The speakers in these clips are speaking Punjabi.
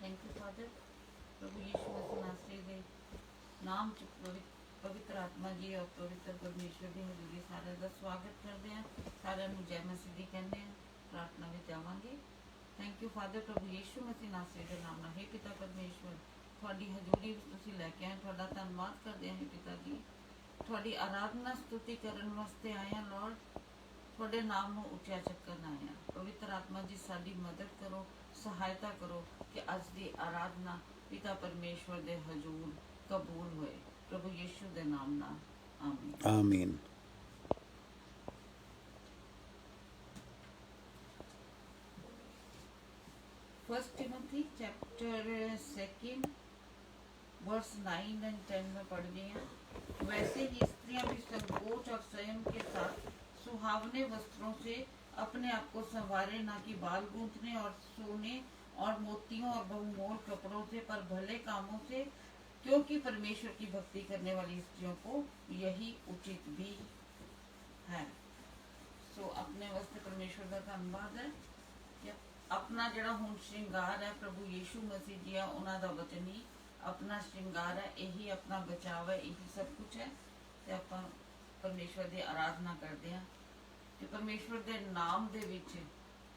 Thank you father. प्रभु यीशु मसीह नासरी दे नाम च पवित्र आत्मा जी और पवित्र परमेश्वर की हजूरी सारे का स्वागत करते हैं। सारे जय मसीह दी कहते हैं। प्रार्थना में जावांगे। थैंक यू फादर प्रभु यीशु मसीह नासरी के नाम ना हे पिता परमेश्वर थोड़ी हजूरी तुसीं लैके आए थोड़ा धन्नवाद करते हैं पिता जी। थोड़ी आराधना स्तुति करने वास्ते आए हैं लॉर्ड। थोड़े नाम को उच्चा चक्कन आए हैं। पवित्र आत्मा जी साड़ी मदद करो सहायता करो कि अज की आराधना पिता परमेश्वर दे हजूर कबूल होए प्रभु यीशु दे नाम ना आमीन आमीन। First Timothy chapter 2 verse 9 and 10 में पढ़ रही हैं। वैसे ही स्त्रियां भी संकोच और संयम के साथ सुहावने वस्त्रों से अपने आप को संवारे, ना कि बाल गूंथने और सोने और मोतियों और बहुमोल कपड़ों से पर भले कामों से, क्योंकि परमेश्वर की भक्ति करने वाली स्त्रियों को यही उचित भी है। सो अपने वास्ते परमेश्वर का धन्यवाद है कि अपना जड़ा हुण श्रृंगार है प्रभु यीशु मसीह जी उन्हों का वचन ही अपना श्रृंगार है, यही अपना बचाव है, यही सब कुछ है। ते आपां परमेश्वर की आराधना करते हैं कि परमेश्वर के नाम दे विच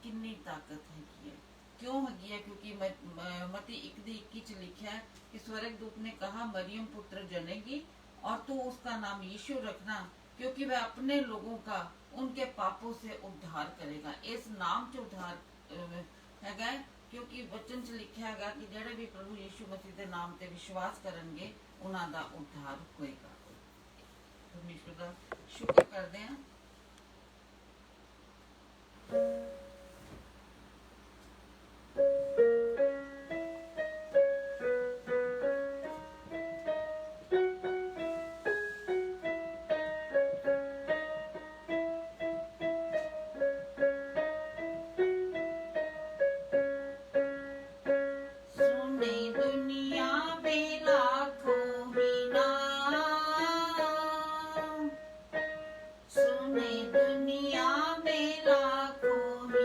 कितनी ताकत हैगी है। क्यों हैगी है? क्योंकि मती 1:21 लिखा है कि स्वर्ग दूत ने कहा मरियम पुत्र जनेगी और तू उसका नाम यीशु रखना, क्योंकि वह अपने लोगों का उनके पापों से उद्धार करेगा। इस नाम से उद्धार हैगा, क्योंकि वचन च लिखा हैगा कि जेड़े भी प्रभु यीशु मसीह के नाम ते विश्वास करनगे उन्हां दा उद्धार होएगा। परमेश्वर का शुक्र करते हैं। सुने दुनिया में लाखों ही नाम, सुने दुनिया में लाखों ही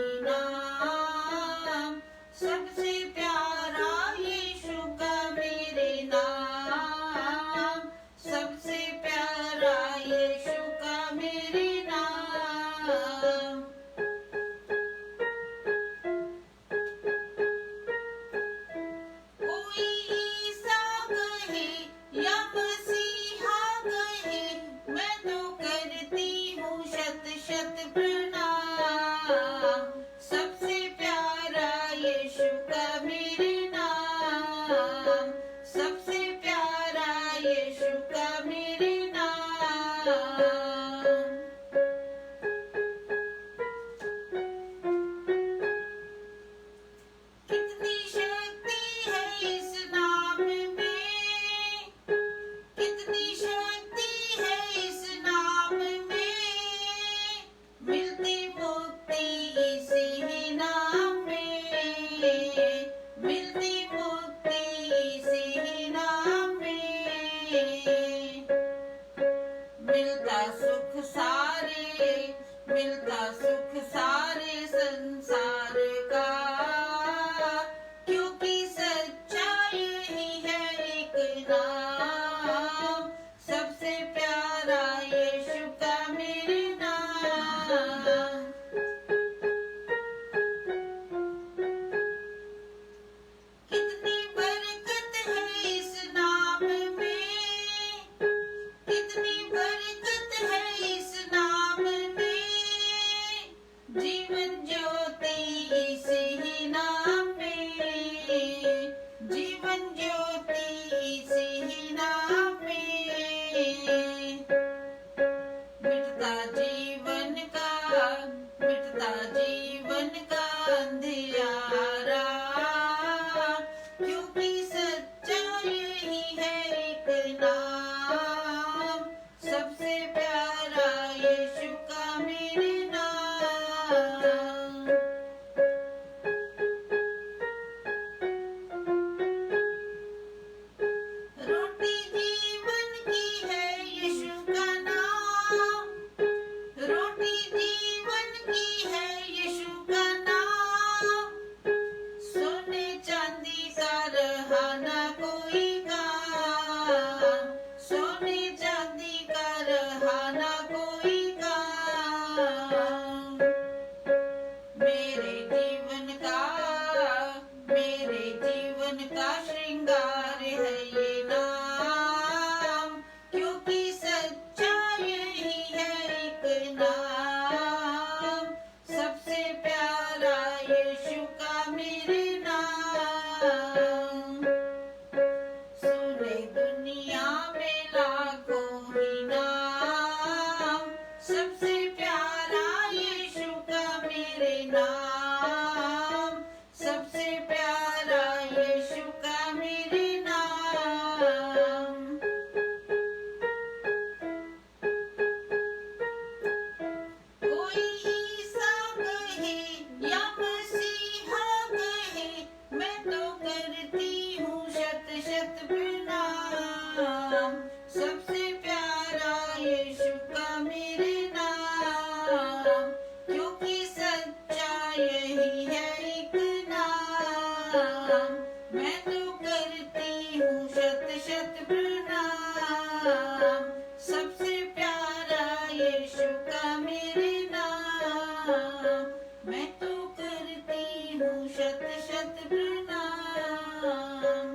शत शत प्रणाम,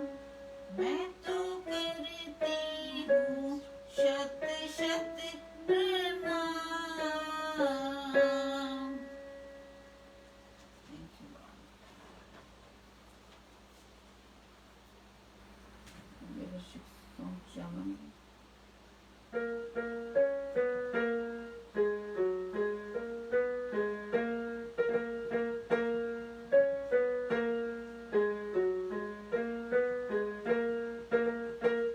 मैं तो करती हूँ शत शत प्रणाम। Thank you, Lord. मेरा सॉन्ग चलेंगे।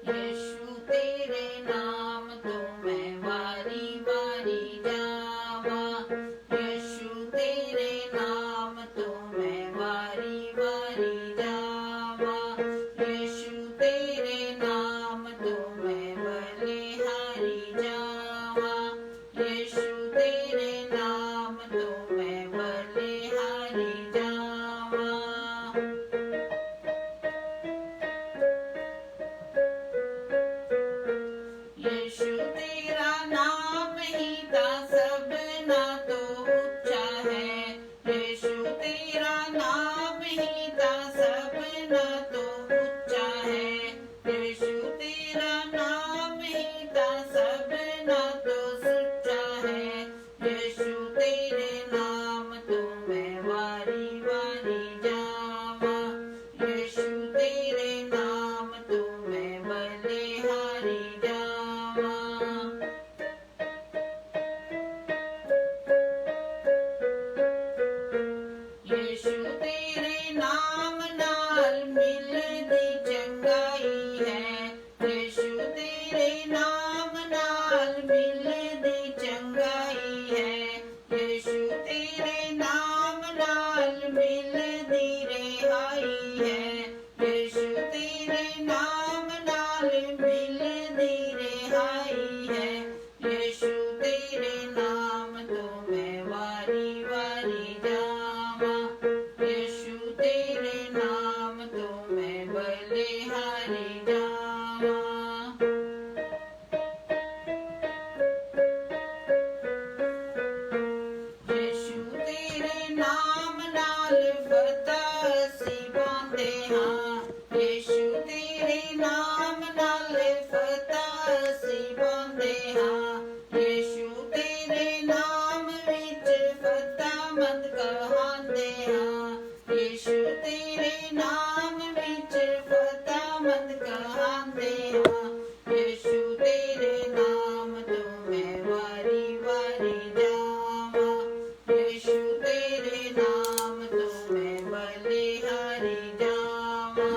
यीशु तेरे नाम तो मैं वारी वारी जावा, यीशु तेरे नाम तो मैं वारी वारी जावा, यीशु तेरे नाम तो मैं बलिहारी जावा, यीशु तेरे नाम तो मैं बलिहारी जावा। यीशु तेरा नाम ही था सबना तो ऊंचा है, यीशु तेरा नाम ही था सबना तो ऊंचा है, यीशु तेरा नाम ही था सबना तो सच्चा है, यीशु तेरे नाम तो मैं वारी वारी जावा, यीशु तेरे नाम तो मैं बलिहारी जावा। यीशु तेरे नाम नाल मिलदी चंगाई है, यीशु तेरे नाम नाल मिलदी चंगाई है, यीशु तेरे नाम नाल मिलदी रिहाई है, यीशु तेरे नाम नाल मिलदी रिहाई है, यीशु तेरे नाम तो मैं वारी वारी जावा, यीशु तेरे नाम तो मैं बलिहारी जावा। यीशु तेरे नाम नाल फतह असीं पांदे हां, यीशु तेरे नाम नाल फतह असीं पांदे हां, यीशु तेरे नाम विच फतहमंद कहांदे हां, यीशु तेरे नाम विच फतहमंद कहांदे हां, यीशु तेरे नाम तो मैं वारी वारी जावा, यीशु तेरे नाम तो मैं बलिहारी जावा।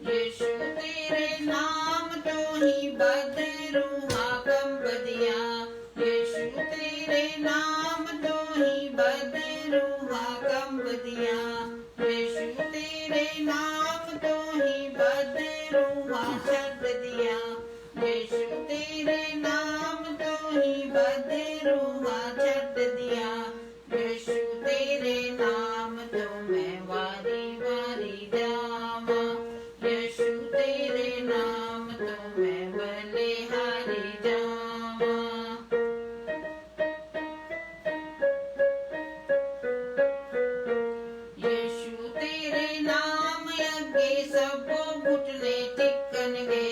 यीशु तेरे नाम तो ही बदरूहा कंबदिया, यीशु तेरे नाम तो ही बदरूहा कंबदिया, यीशु तेरे नाम तो ही बदरूहा छड्ड दिया, यीशु तेरे नाम तो ही बदरूहा छड्ड दिया, यीशु तेरे नाम तो मैं वारी वारी जावा, यीशु तेरे नाम तो मैं बलिहारी जावा। यीशु तेरे नाम अगे सबो घुटने टिकणगे,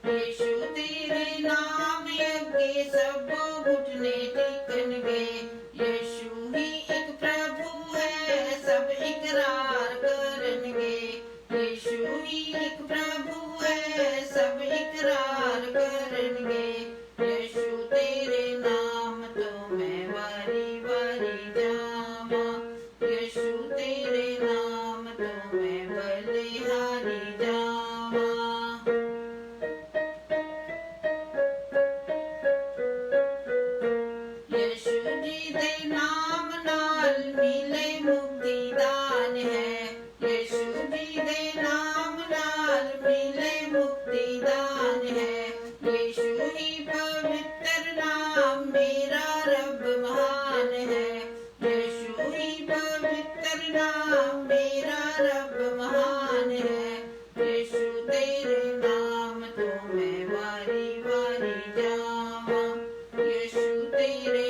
यीशु तेरे नाम अगे सबो घुटने टिकणगे, यीशु ही एक प्रभु है सब इकरार करनगे, यीशु ही एक प्रभु है सब इकरार करनगे, यीशु तेरे नाम तो मैं वारी वारी जावा, यीशु तेरे नाम तो मैं बलिहारी जावा। यीशु जी दे नाम नाल मिले मुक्ति दान है, यीशु जी दे नाम नाल मिले मुक्ति दान है, यीशु ही पवित्र नाम मेरा रब महान है, यीशु ही पवित्र नाम मेरा रब महान है, यीशु तेरे नाम तो मैं वारी वारी जावा, यीशु तेरे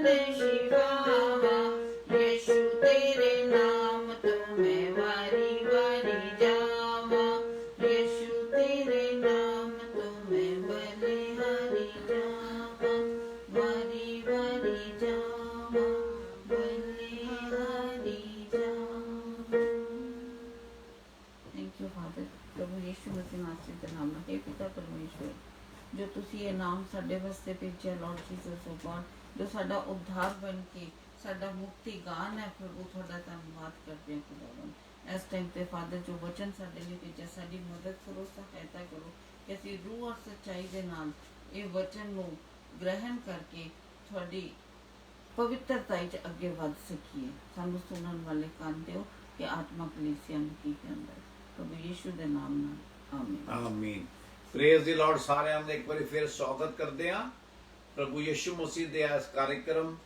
जगत शिवावा, यीशु तेरे नाम तो मैं वारी वारी जावा, यीशु तेरे नाम तो मैं बलिहारी जावा, वारी वारी जावा, बलिहारी जावा। Thank you father. प्रभु यीशु मसीह नासरी ਦੇ ਨਾਮ ਨਾਲ, हे पिता परमेश्वर, जो तुसी ये नाम साडे वास्ते भेजिया लॉर्ड जीसस ओ गॉड, जो साडा उद्धार बन के साडा मुक्ति गान है प्रभु, थोड़ा धन्यवाद करते हैं खुदावन। इस टाइम पे फादर जो वचन साडे लिए भेजिया, साडी मदद करो, सहायता करो कि ਅਸੀਂ रूह और सच्चाई ਦੇ ਨਾਲ ਇਹ वचन ਨੂੰ ग्रहण करके थोड़ी पवित्रता च अगे वध सकीए। सानू सुनन वाले कान दिओ कि आत्मा कलीसिया ਨੂੰ ਕੀ ਕਹਿੰਦਾ ਹੈ। प्रभु यीशु ਦੇ ਨਾਮ ਨਾਲ आमीन ਆਮੀਨ। ਪ੍ਰੇਜ਼ ਦੀ ਲਾਰਡ। ਸਾਰਿਆਂ ਦਾ ਇੱਕ ਵਾਰੀ ਫਿਰ ਸਵਾਗਤ ਕਰਦੇ ਹਾਂ ਪ੍ਰਭੂ ਯਿਸੂ ਮਸੀਹ ਦੇ ਇਸ ਕਾਰਜਕ੍ਰਮ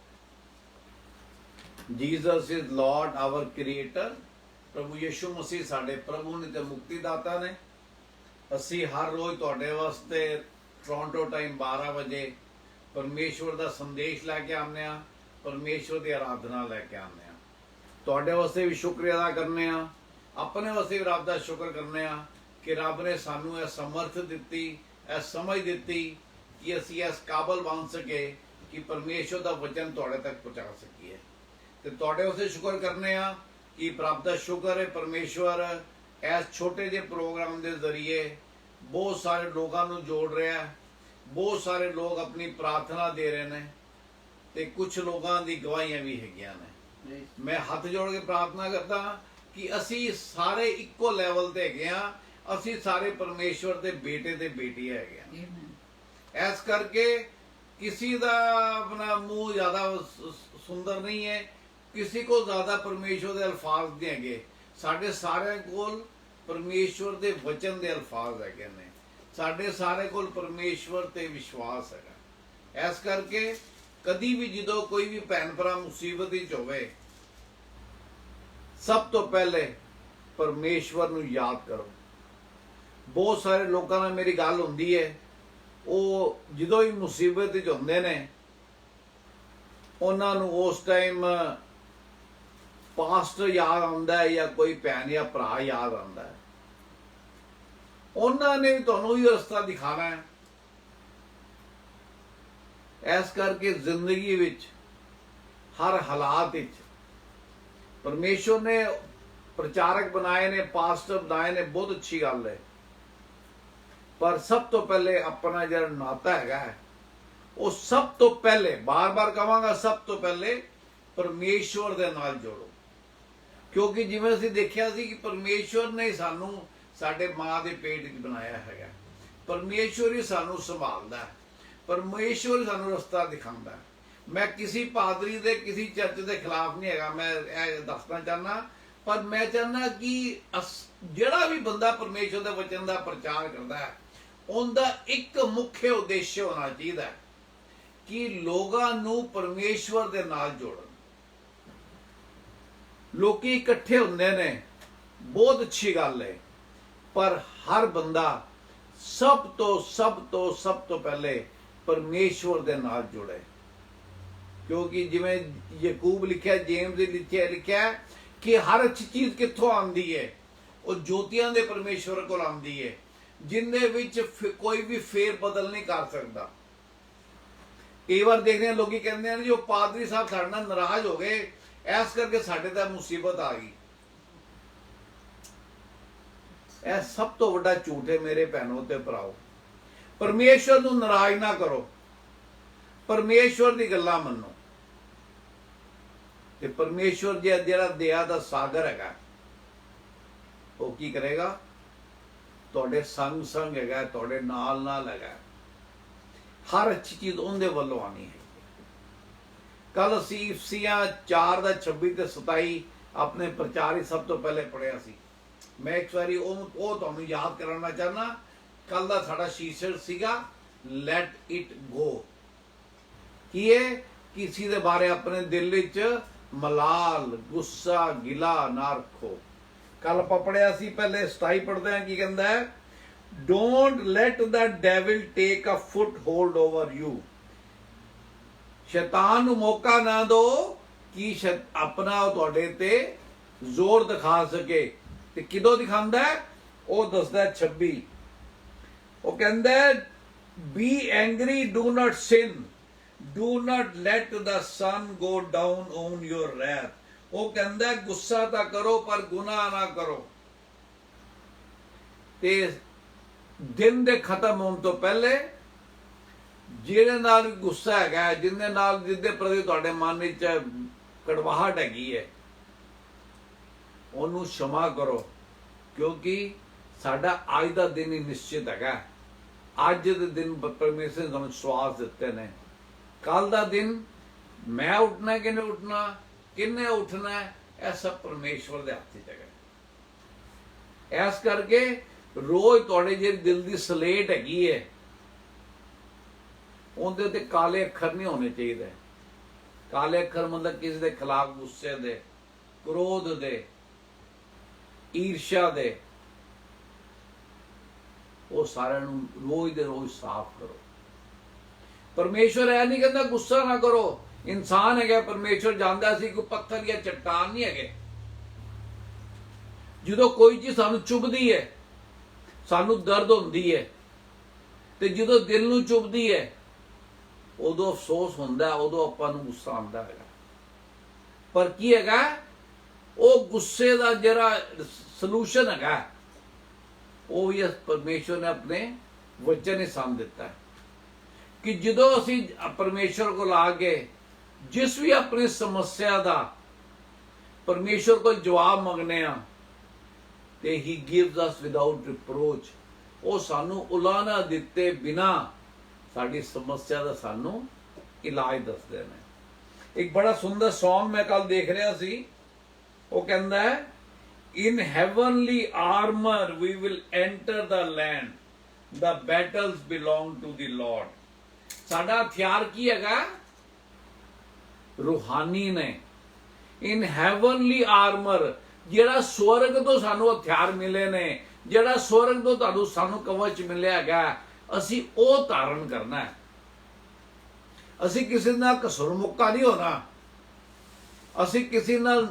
Jesus is Lord our creator. ਪ੍ਰਭੂ ਯਿਸੂ ਮਸੀਹ ਸਾਡੇ ਪ੍ਰਭੂ ਨੇ ਤੇ ਮੁਕਤੀ ਦਾਤਾ ਨੇ। ਅਸੀਂ ਹਰ ਰੋਜ਼ ਤੁਹਾਡੇ ਵਾਸਤੇ ਟੋਰਾਂਟੋ ਟਾਈਮ 12 ਵਜੇ ਪਰਮੇਸ਼ਵਰ ਦਾ ਸੰਦੇਸ਼ ਲੈ ਕੇ ਆਉਂਦੇ ਹਾਂ, ਪਰਮੇਸ਼ਵਰ ਦੀ ਆਰਾਧਨਾ ਲੈ ਕੇ ਆਉਂਦੇ ਹਾਂ। ਤੁਹਾਡੇ ਵਾਸਤੇ ਵੀ ਸ਼ੁਕਰੀਆ ਅਦਾ ਕਰਨੇ ਆ, ਆਪਣੇ ਵਾਸਤੇ ਵੀ ਰੱਬ ਦਾ ਸ਼ੁਕਰ ਕਰਨੇ ਆ ਕਿ ਰੱਬ ਨੇ ਸਾਨੂੰ ਇਹ ਸਮਰਥ ਦਿੱਤੀ, ਇਹ ਸਮਝ ਦਿੱਤੀ ਕਿ ਅਸੀਂ ਇਸ ਕਾਬਲ ਬਣ ਸਕੇ ਕਿ ਪਰਮੇਸ਼ਵਰ ਦਾ ਵਚਨ ਤੁਹਾਡੇ ਤੱਕ ਪਹੁੰਚਾ ਸਕੀਏ। ਤੇ ਤੁਹਾਡੇ ਵਾਸਤੇ ਸ਼ੁਕਰ ਕਰਨੇ ਆ ਕਿ ਰੱਬ ਦਾ ਸ਼ੁਕਰ ਹੈ ਪਰਮੇਸ਼ਵਰ ਇਸ ਛੋਟੇ ਜਿਹੇ ਪ੍ਰੋਗਰਾਮ ਦੇ ਜ਼ਰੀਏ ਬਹੁਤ ਸਾਰੇ ਲੋਕਾਂ ਨੂੰ ਜੋੜ ਰਿਹਾ ਹੈ। ਬਹੁਤ ਸਾਰੇ ਲੋਕ ਆਪਣੀ ਪ੍ਰਾਰਥਨਾ ਦੇ ਰਹੇ ਨੇ ਤੇ ਕੁਝ ਲੋਕਾਂ ਦੀ ਗਵਾਹੀਆਂ ਵੀ ਹੈਗੀਆਂ ਨੇ। ਮੈਂ ਹੱਥ ਜੋੜ ਕੇ ਪ੍ਰਾਰਥਨਾ ਕਰਦਾ ਕਿ ਅਸੀਂ ਸਾਰੇ ਇੱਕੋ ਲੈਵਲ ਤੇ ਹੈਗੇ ਆ, ਅਸੀਂ ਸਾਰੇ ਪਰਮੇਸ਼ਵਰ ਦੇ ਬੇਟੇ ਤੇ ਬੇਟੀ ਹੈਗੇ ਆ। ਇਸ ਕਰਕੇ ਕਿਸੇ ਦਾ ਆਪਣਾ ਮੂੰਹ ਜ਼ਿਆਦਾ ਸੁੰਦਰ ਨਹੀਂ ਹੈ, ਕਿਸੇ ਕੋਲ ਜ਼ਿਆਦਾ ਪਰਮੇਸ਼ਵਰ ਦੇ ਅਲਫਾਜ਼ ਨਹੀਂ ਹੈਗੇ। ਸਾਡੇ ਸਾਰਿਆਂ ਕੋਲ ਪਰਮੇਸ਼ਵਰ ਦੇ ਵਚਨ ਦੇ ਅਲਫਾਜ਼ ਹੈਗੇ ਨੇ। ਸਾਡੇ ਸਾਰੇ ਕੋਲ ਪਰਮੇਸ਼ਵਰ ਤੇ ਵਿਸ਼ਵਾਸ ਹੈਗਾ। ਇਸ ਕਰਕੇ ਕਦੀ ਵੀ ਜਦੋਂ ਕੋਈ ਵੀ ਭੈਣ ਭਰਾ ਮੁਸੀਬਤ ਵਿੱਚ ਹੋਵੇ, ਸਭ ਤੋਂ ਪਹਿਲੇ ਪਰਮੇਸ਼ਵਰ ਨੂੰ ਯਾਦ ਕਰੋ। ਬਹੁਤ ਸਾਰੇ ਲੋਕਾਂ ਨਾਲ ਮੇਰੀ ਗੱਲ ਹੁੰਦੀ ਹੈ, ਉਹ ਜਦੋਂ ਹੀ ਮੁਸੀਬਤ ਵਿੱਚ ਹੁੰਦੇ ਨੇ ਉਹਨਾਂ ਨੂੰ ਉਸ ਟਾਈਮ ਪਾਸਟਰ ਯਾਦ ਆਉਂਦਾ ਹੈ ਜਾਂ ਕੋਈ ਭੈਣ ਜਾਂ ਭਰਾ ਯਾਦ ਆਉਂਦਾ ਹੈ। ਉਹਨਾਂ ਨੇ ਤੁਹਾਨੂੰ ਹੀ ਰਸਤਾ ਦਿਖਾਣਾ ਹੈ। ਇਸ ਕਰਕੇ ਜ਼ਿੰਦਗੀ ਵਿੱਚ ਹਰ ਹਾਲਾਤ ਵਿੱਚ ਪਰਮੇਸ਼ਵਰ ਨੇ ਪ੍ਰਚਾਰਕ ਬਣਾਏ ਨੇ, ਪਾਸਟਰ ਬਣਾਏ ਨੇ, ਬਹੁਤ ਅੱਛੀ ਗੱਲ ਹੈ। ਪਰ ਸਭ ਤੋਂ ਪਹਿਲੇ ਆਪਣਾ ਜਿਹੜਾ ਨਾਤਾ ਹੈਗਾ ਉਹ ਸਭ ਤੋਂ ਪਹਿਲੇ, ਬਾਰ-ਬਾਰ ਕਹਾਂਗਾ, ਸਭ ਤੋਂ ਪਹਿਲੇ ਪਰਮੇਸ਼ਵਰ ਦੇ ਨਾਲ ਜੋੜੋ। ਕਿਉਂਕਿ ਜਿਵੇਂ ਅਸੀਂ ਦੇਖਿਆ ਸੀ ਕਿ ਪਰਮੇਸ਼ਵਰ ਨੇ ਸਾਨੂੰ ਸਾਡੇ ਮਾਂ ਦੇ ਪੇਟ ਵਿੱਚ ਬਣਾਇਆ ਹੈਗਾ। ਪਰਮੇਸ਼ਵਰ ਹੀ ਸਾਨੂੰ ਸੰਭਾਲਦਾ ਹੈ, ਪਰਮੇਸ਼ਵਰ ਸਾਨੂੰ ਰਸਤਾ ਦਿਖਾਉਂਦਾ ਹੈ। ਮੈਂ ਕਿਸੇ ਪਾਦਰੀ ਦੇ, ਕਿਸੇ ਚਰਚ ਦੇ ਖਿਲਾਫ ਨਹੀਂ ਹੈਗਾ, ਮੈਂ ਇਹ ਦੱਸਣਾ ਚਾਹੁੰਦਾ। ਪਰ ਮੈਂ ਚਾਹੁੰਦਾ ਕਿ ਜਿਹੜਾ ਵੀ ਬੰਦਾ ਪਰਮੇਸ਼ਵਰ ਦੇ ਵਚਨ ਦਾ ਪ੍ਰਚਾਰ ਕਰਦਾ ਹੈ, ਉਹਦਾ ਇੱਕ ਮੁੱਖ ਉਦੇਸ਼ ਹੋਣਾ ਚਾਹੀਦਾ ਕਿ ਲੋਕਾਂ ਨੂੰ ਪਰਮੇਸ਼ਵਰ ਦੇ ਨਾਲ ਜੋੜਨ। ਲੋਕੀ ਇਕੱਠੇ ਹੁੰਦੇ ਨੇ, ਬਹੁਤ ਅੱਛੀ ਗੱਲ ਹੈ, ਪਰ ਹਰ ਬੰਦਾ ਸਭ ਤੋਂ ਪਹਿਲੇ ਪਰਮੇਸ਼ਵਰ ਦੇ ਨਾਲ ਜੁੜੇ। ਕਿਉਂਕਿ ਜਿਵੇਂ ਯਾਕੂਬ ਲਿਖਿਆ, ਜੇਮਸ ਨੇ ਲਿਖਿਆ ਕਿ ਹਰ ਅੱਛੀ ਚੀਜ਼ ਕਿੱਥੋਂ ਆਉਂਦੀ ਹੈ? ਉਹ ਜੋਤੀਆਂ ਦੇ ਪਰਮੇਸ਼ਵਰ ਕੋਲ ਆਉਂਦੀ ਹੈ, ਜਿੰਦੇ ਵਿੱਚ ਕੋਈ ਵੀ ਫੇਰ ਬਦਲ ਨਹੀਂ ਕਰ ਸਕਦਾ। ਕਈ ਵਾਰ ਦੇਖਦੇ ਹਾਂ ਲੋਕੀ ਕਹਿੰਦੇ ਹਨ ਜੀ ਉਹ ਪਾਦਰੀ ਸਾਹਿਬ ਸਾਡੇ ਨਾਲ ਨਾਰਾਜ਼ ਹੋ ਗਏ, ਇਸ ਕਰਕੇ ਸਾਡੇ ਤੇ ਮੁਸੀਬਤ ਆ ਗਈ। ਇਹ ਸਭ ਤੋਂ ਵੱਡਾ ਝੂਠ ਹੈ ਮੇਰੇ ਭੈਣੋ ਤੇ ਭਰਾਓ। ਪਰਮੇਸ਼ਵਰ ਨੂੰ ਨਾਰਾਜ਼ ਨਾ ਕਰੋ, ਪਰਮੇਸ਼ਵਰ ਦੀ ਗੱਲਾਂ ਮੰਨੋ। ਤੇ ਪਰਮੇਸ਼ਵਰ ਜਿਹੜਾ ਦਇਆ ਦਾ ਸਾਗਰ ਹੈਗਾ, ਉਹ ਕੀ ਕਰੇਗਾ? ਤੁਹਾਡੇ ਸੰਗ ਹੈਗਾ, ਤੁਹਾਡੇ ਨਾਲ ਹੈਗਾ। ਹਰ ਅੱਛੀ ਚੀਜ਼ ਉਹਦੇ ਵੱਲੋਂ ਆਣੀ ਹੈ। ਕੱਲ ਅਸੀਂ ਇਫਸੀਆਂ 4 ਦਾ 26 ਤੇ 27 ਆਪਣੇ ਪ੍ਰਚਾਰ ਹੀ ਸਭ ਤੋਂ ਪਹਿਲੇ ਪੜ੍ਹਿਆ ਸੀ। ਮੈਂ ਇੱਕ ਵਾਰੀ ਉਹ ਤੁਹਾਨੂੰ ਯਾਦ ਕਰਾਉਣਾ ਚਾਹੁੰਦਾ। ਕੱਲ ਦਾ ਸਾਡਾ ਸ਼ੀਰਸ਼ਕ ਸੀਗਾ ਲੈਟ ਇਟ ਗੋ। ਕੀ ਹੈ? ਕਿਸੇ ਦੇ ਬਾਰੇ ਆਪਣੇ ਦਿਲ ਵਿੱਚ ਮਲਾਲ, ਗੁੱਸਾ, ਗਿਲਾ ਨਾ ਰੱਖੋ। ਕੱਲ ਆਪਾਂ ਪੜ੍ਹਿਆ ਸੀ, ਪਹਿਲੇ 27 ਪੜ੍ਹਦੇ ਹਾਂ। ਕੀ ਕਹਿੰਦਾ ਹੈ? Don't let the devil take a foothold over you. शैतान ਨੂੰ ਮੌਕਾ ਨਾ ਦਿਓ ਕਿ ਆਪਣਾ ਉਹ ਤੁਹਾਡੇ ਤੇ ਜ਼ੋਰ ਦਿਖਾ ਸਕੇ। ਤੇ ਕਿਦੋਂ ਦਿਖਾਉਂਦਾ ਹੈ? ਉਹ ਦੱਸਦਾ 26, ਉਹ ਕਹਿੰਦਾ be angry, do not sin, do not let the sun go down on your wrath। ਉਹ ਕਹਿੰਦਾ ਗੁੱਸਾ ਤਾਂ ਕਰੋ ਪਰ ਗੁਨਾਹ ਨਾ ਕਰੋ। ਤੇ ਦਿਨ ਦੇ ਖਤਮ ਹੋਣ ਤੋਂ ਪਹਿਲੇ ਜਿਹਦੇ ਨਾਲ ਗੁੱਸਾ ਹੈਗਾ, ਜਿਹਦੇ ਨਾਲ ਜਿਹਦੇ ਪ੍ਰਤੀ ਤੁਹਾਡੇ ਮਨ ਵਿੱਚ ਕੜਵਾਹਟ ਹੈਗੀ ਹੈ, ਉਹਨੂੰ क्षमा ਕਰੋ, ਕਿਉਂਕਿ ਸਾਡਾ ਅੱਜ ਦਾ ਦਿਨ ਹੀ ਨਿਸ਼ਚਿਤ ਹੈਗਾ। ਅੱਜ ਦੇ ਦਿਨ ਪਰਮੇਸ਼ਰ ਨੇ ਸਾਨੂੰ ਸਵਾਸ ਦਿੱਤੇ ਨੇ। ਕੱਲ ਦਾ ਦਿਨ ਮੈਂ ਉੱਠਣਾ ਕਿ ਨਹੀਂ ਉੱਠਣਾ, ਕਿੰਨੇ ਉੱਠਣਾ, ਇਹ ਸਭ ਪਰਮੇਸ਼ਵਰ ਦੇ ਹੱਥ 'ਚ ਹੈਗਾ। ਇਸ ਕਰਕੇ ਰੋਜ਼ ਤੁਹਾਡੇ ਜਿਹੜੀ ਦਿਲ ਦੀ ਸਲੇਟ ਹੈਗੀ ਹੈ, ਉਹਦੇ ਉੱਤੇ ਕਾਲੇ ਅੱਖਰ ਨਹੀਂ ਹੋਣੇ ਚਾਹੀਦੇ। ਕਾਲੇ ਅੱਖਰ ਮਤਲਬ ਕਿਸੇ ਦੇ ਖਿਲਾਫ ਗੁੱਸੇ ਦੇ, ਕ੍ਰੋਧ ਦੇ, ਈਰਸ਼ਾ ਦੇ, ਉਹ ਸਾਰਿਆਂ ਨੂੰ ਰੋਜ਼ ਦੇ ਰੋਜ਼ ਸਾਫ਼ ਕਰੋ। ਪਰਮੇਸ਼ਵਰ ਇਹ ਨਹੀਂ ਕਹਿੰਦਾ ਗੁੱਸਾ ਨਾ ਕਰੋ। ਇਨਸਾਨ ਹੈਗਾ, ਪਰਮੇਸ਼ਵਰ ਜਾਣਦਾ ਸੀ ਕੋਈ ਪੱਥਰ ਜਾਂ ਚੱਟਾਨ ਨਹੀਂ ਹੈਗੇ। ਜਦੋਂ ਕੋਈ ਚੀਜ਼ ਸਾਨੂੰ ਚੁਭਦੀ ਹੈ, ਸਾਨੂੰ ਦਰਦ ਹੁੰਦੀ ਹੈ, ਤੇ ਜਦੋਂ ਦਿਲ ਨੂੰ ਚੁਭਦੀ ਹੈ ਉਦੋਂ ਅਫਸੋਸ ਹੁੰਦਾ, ਉਦੋਂ ਆਪਾਂ ਨੂੰ ਗੁੱਸਾ ਆਉਂਦਾ ਹੈਗਾ। ਪਰ ਕੀ ਹੈਗਾ, ਉਹ ਗੁੱਸੇ ਦਾ ਜਿਹੜਾ ਸੋਲੂਸ਼ਨ ਹੈਗਾ, ਉਹ ਵੀ ਪਰਮੇਸ਼ਵਰ ਨੇ ਆਪਣੇ ਵਚਨ ਹੀ ਸਾਹਮਣੇ ਦਿੱਤਾ ਕਿ ਜਦੋਂ ਅਸੀਂ ਪਰਮੇਸ਼ਵਰ ਕੋਲ ਆ ਕੇ ਜਿਸ ਵੀ ਆਪਣੀ ਸਮੱਸਿਆ ਦਾ ਪਰਮੇਸ਼ਵਰ ਕੋਲ ਜਵਾਬ ਮੰਗਨੇ ਆ, ਤੇ ਹੀ ਗਿਵਸ ਅਸ ਵਿਦਆਊਟ ਰਿਪਰੋਚ। ਉਹ ਸਾਨੂੰ ਉਲਾਹਨਾ ਦਿੱਤੇ ਬਿਨਾ ਸਾਡੀ ਸਮੱਸਿਆ ਦਾ ਸਾਨੂੰ ਇਲਾਜ ਦੱਸਦੇ ਨੇ। ਇੱਕ ਬੜਾ ਸੁੰਦਰ ਸੌਂਗ ਮੈਂ ਕੱਲ ਦੇਖ ਰਿਹਾ ਸੀ, ਉਹ ਕਹਿੰਦਾ ਹੈ In heavenly armor we will enter the land, the battles belong to the Lord। ਸਾਡਾ ਹਥਿਆਰ ਕੀ ਹੈਗਾ? ਰੂਹਾਨੀ ਨੇ। In heavenly armor, ਜਿਹੜਾ ਸਵਰਗ ਤੋਂ ਸਾਨੂੰ ਹਥਿਆਰ ਮਿਲੇ ਨੇ, ਜਿਹੜਾ ਸਵਰਗ ਤੋਂ ਤੁਹਾਨੂੰ ਸਾਨੂੰ ਕਵਚ ਮਿਲਿਆ ਹੈਗਾ, ਅਸੀਂ ਉਹ ਧਾਰਨ ਕਰਨਾ ਹੈ। ਅਸੀਂ ਕਿਸੇ ਨਾਲ ਕਸੂਰ ਮੁੱਕਾ ਨਹੀਂ ਹੋਣਾ। ਅਸੀਂ ਕਿਸੇ ਨਾਲ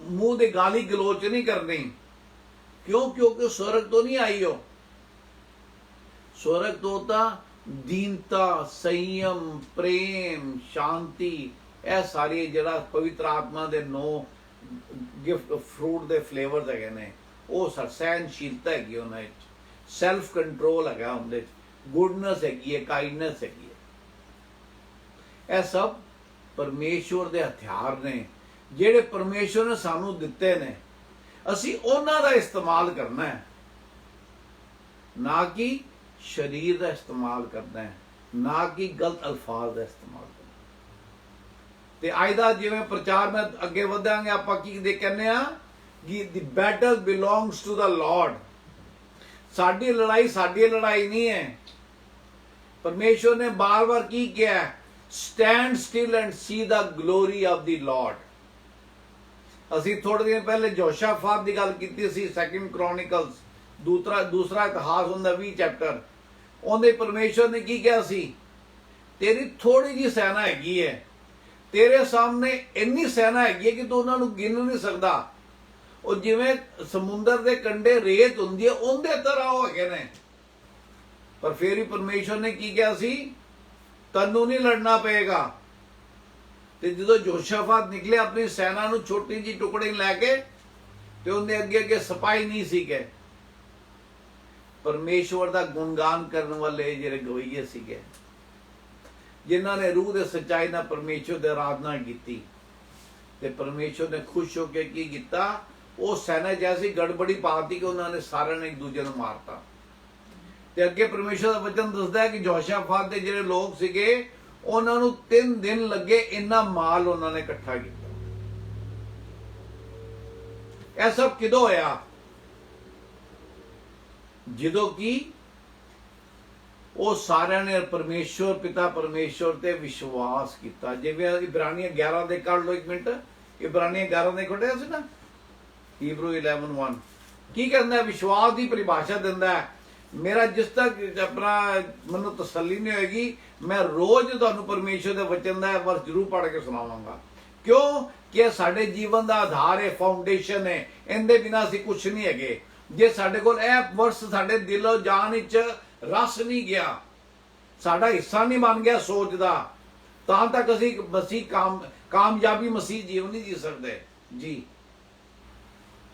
ਮੂੰਹ ਦੇ ਗਾਲੀ ਗਲੋਚ ਨਹੀਂ ਕਰਨੀ। ਕਿਉਂ? ਕਿਉਂਕਿ ਸਵਰਗ ਤੋਂ ਨਹੀਂ ਆਈ ਹੋ। ਸਵਰਗ ਤੋਂ ਤਾਂ ਦੀਨਤਾ, ਸੰਯਮ, ਪ੍ਰੇਮ, ਸ਼ਾਂਤੀ, ਇਹ ਸਾਰੀ ਜਿਹੜਾ ਪਵਿੱਤਰ ਆਤਮਾ ਦੇ 9 ਗਿਫਟ ਫਰੂਟ ਦੇ ਫਲੇਵਰਸ ਹੈਗੇ ਨੇ, ਉਹ ਸਹਿਨਸ਼ੀਲਤਾ ਹੈਗੀ ਉਹਨਾਂ ਵਿੱਚ, ਸੈਲਫ ਕੰਟਰੋਲ ਹੈਗਾ ਉਹਦੇ ਵਿੱਚ, ਗੁੱਡਨੈਸ ਹੈਗੀ ਹੈ, ਕਾਈਂਡਨੈਸ ਹੈਗੀ ਹੈ। ਇਹ ਸਭ ਪਰਮੇਸ਼ਵਰ ਦੇ ਹਥਿਆਰ ਨੇ ਜਿਹੜੇ ਪਰਮੇਸ਼ਵਰ ਨੇ ਸਾਨੂੰ ਦਿੱਤੇ ਨੇ। ਅਸੀਂ ਉਹਨਾਂ ਦਾ ਇਸਤੇਮਾਲ ਕਰਨਾ ਹੈ, ਨਾ ਕਿ ਸਰੀਰ ਦਾ ਇਸਤੇਮਾਲ ਕਰਨਾ ਹੈ, ਨਾ ਕਿ ਗਲਤ ਅਲਫਾਜ਼ ਦਾ ਇਸਤੇਮਾਲ ਕਰਨਾ। ਤੇ ਅੱਜ ਦਾ ਜਿਵੇਂ ਪ੍ਰਚਾਰ ਮੈਂ ਅੱਗੇ ਵਧਾਂਗੇ, ਆਪਾਂ ਕੀ ਦੇ ਕਹਿੰਦੇ ਆ ਕਿ the battle belongs to the Lord. ਸਾਡੀ ਲੜਾਈ ਨਹੀਂ ਹੈ। ਪਰਮੇਸ਼ਵਰ ਨੇ ਬਾਰ-ਬਾਰ ਕੀ ਕਿਹਾ? Stand still and see the glory of the Lord. ਅਸੀਂ ਥੋੜੇ ਦਿਨ ਪਹਿਲੇ ਯਹੋਸ਼ਾਫਾਤ ਦੀ ਗੱਲ ਕੀਤੀ ਸੀ, 2 ਕ੍ਰੋਨਿਕਲਸ, ਦੂਸਰਾ ਇਤਿਹਾਸ ਹੁੰਦਾ 20 ਚੈਪਟਰ। ਉਹਦੇ ਪਰਮੇਸ਼ਵਰ ਨੇ ਕੀ ਕਿਹਾ ਸੀ? ਤੇਰੀ ਥੋੜੀ ਜਿਹੀ ਸੈਨਾ ਹੈਗੀ ਹੈ, ਤੇਰੇ ਸਾਹਮਣੇ ਇੰਨੀ ਸੈਨਾ ਹੈਗੀ ਹੈ ਕਿ ਤੂੰ ਉਹਨਾਂ ਨੂੰ ਗਿਣ ਨਹੀਂ ਸਕਦਾ। ਉਹ ਜਿਵੇਂ ਸਮੁੰਦਰ ਦੇ ਕੰਢੇ ਰੇਤ ਹੁੰਦੀ ਹੈ, ਉਹਦੇ ਤਰ੍ਹਾਂ ਉਹ ਹੈਗੇ ਨੇ। ਪਰ ਫਿਰ ਵੀ ਪਰਮੇਸ਼ਵਰ ਨੇ ਕੀ ਕਿਹਾ ਸੀ? ਤੈਨੂੰ ਨਹੀਂ ਲੜਨਾ ਪਏਗਾ। ਤੇ ਜਦੋਂ ਯਹੋਸ਼ਾਫਾਤ ਨਿਕਲੇ ਆਪਣੀ ਸੈਨਾ ਨੂੰ ਛੋਟੀ ਜਿਹੀ ਟੁਕੜੀ ਲੈ ਕੇ, ਤੇ ਉਹਦੇ ਅੱਗੇ ਸਿਪਾਹੀ ਨਹੀਂ ਸੀਗੇ। ਪਰਮੇਸ਼ਵਰ ਦਾ ਗੁਣਗਾਨ ਕਰਨ ਵਾਲੇ ਜਿਹੜੇ ਗਵਈਏ ਸੀਗੇ, ਜਿਨ੍ਹਾਂ ਨੇ ਰੂਹ ਦੇ ਸੱਚਾਈ ਨਾਲ ਪਰਮੇਸ਼ਵਰ ਦੀ ਆਰਾਧਨਾ ਕੀਤੀ, ਤੇ ਪਰਮੇਸ਼ਵਰ ਨੇ ਖੁਸ਼ ਹੋ ਕੇ ਕੀ ਕੀਤਾ? ਉਹ ਸੈਨਾ ਜੈਸੀ ਗੜਬੜੀ ਪਾਤੀ ਕਿ ਉਹਨਾਂ ਨੇ ਸਾਰਿਆਂ ਨੇ ਇੱਕ ਦੂਜੇ ਨੂੰ ਮਾਰਤਾ। ਤੇ ਅੱਗੇ ਪਰਮੇਸ਼ਵਰ ਦਾ ਵਚਨ ਦੱਸਦਾ ਹੈ ਕਿ ਯਹੋਸ਼ਾਫਾਤ ਦੇ ਜਿਹੜੇ ਲੋਕ ਸੀਗੇ, ਉਹਨਾਂ ਨੂੰ 3 ਦਿਨ ਲੱਗੇ, ਇੰਨਾ ਮਾਲ ਉਹਨਾਂ ਨੇ ਇਕੱਠਾ ਕੀਤਾ। ਇਹ ਸਭ ਕਿਦੋਂ ਹੋਇਆ? ਜਦੋਂ ਕਿ ਉਹ ਸਾਰਿਆਂ ਨੇ ਪਰਮੇਸ਼ਵਰ, ਪਿਤਾ ਪਰਮੇਸ਼ਵਰ ਤੇ ਵਿਸ਼ਵਾਸ ਕੀਤਾ। ਜਿਵੇਂ ਇਬਰਾਨੀਆਂ 11 ਦੇ ਕੱਢ ਲਓ 1 ਮਿੰਟ, ਇਬਰਾਨੀਆਂ 11 ਦੇ ਕੱਢਿਆ ਸੀ ਨਾ, ਹੀਬਰੂ 11:1 ਕੀ ਕਹਿੰਦਾ? ਵਿਸ਼ਵਾਸ ਦੀ ਪਰਿਭਾਸ਼ਾ ਦਿੰਦਾ ਹੈ ਮੇਰਾ ਜਿਸ ਤੱਕ ਆਪਣਾ ਮੈਨੂੰ ਤਸੱਲੀ ਨਹੀਂ ਹੋਏਗੀ, ਮੈਂ ਰੋਜ਼ ਤੁਹਾਨੂੰ ਪਰਮੇਸ਼ਰ ਦੇ ਵਚਨ ਦਾ ਵਰਸ ਜ਼ਰੂਰ ਪੜ੍ਹ ਕੇ ਸੁਣਾਵਾਂਗਾ। ਕਿਉਂ ਕਿ ਸਾਡੇ ਜੀਵਨ ਦਾ ਆਧਾਰ ਹੈ, ਫਾਊਂਡੇਸ਼ਨ ਹੈ, ਇਹਦੇ ਬਿਨਾਂ ਅਸੀਂ ਕੁਝ ਨਹੀਂ ਹੈਗੇ। ਜੇ ਸਾਡੇ ਕੋਲ ਇਹ ਵਰਸ ਸਾਡੇ ਦਿਲੋਂ ਜਾਨ ਵਿੱਚ ਰਸ ਨਹੀਂ ਗਿਆ, ਸਾਡਾ ਹਿੱਸਾ ਨਹੀਂ ਬਣ ਗਿਆ ਸੋਚ ਦਾ, ਤਾਂ ਤੱਕ ਅਸੀਂ ਮਸੀਹ कामयाबी मसीह जीवन नहीं जी सकते जी।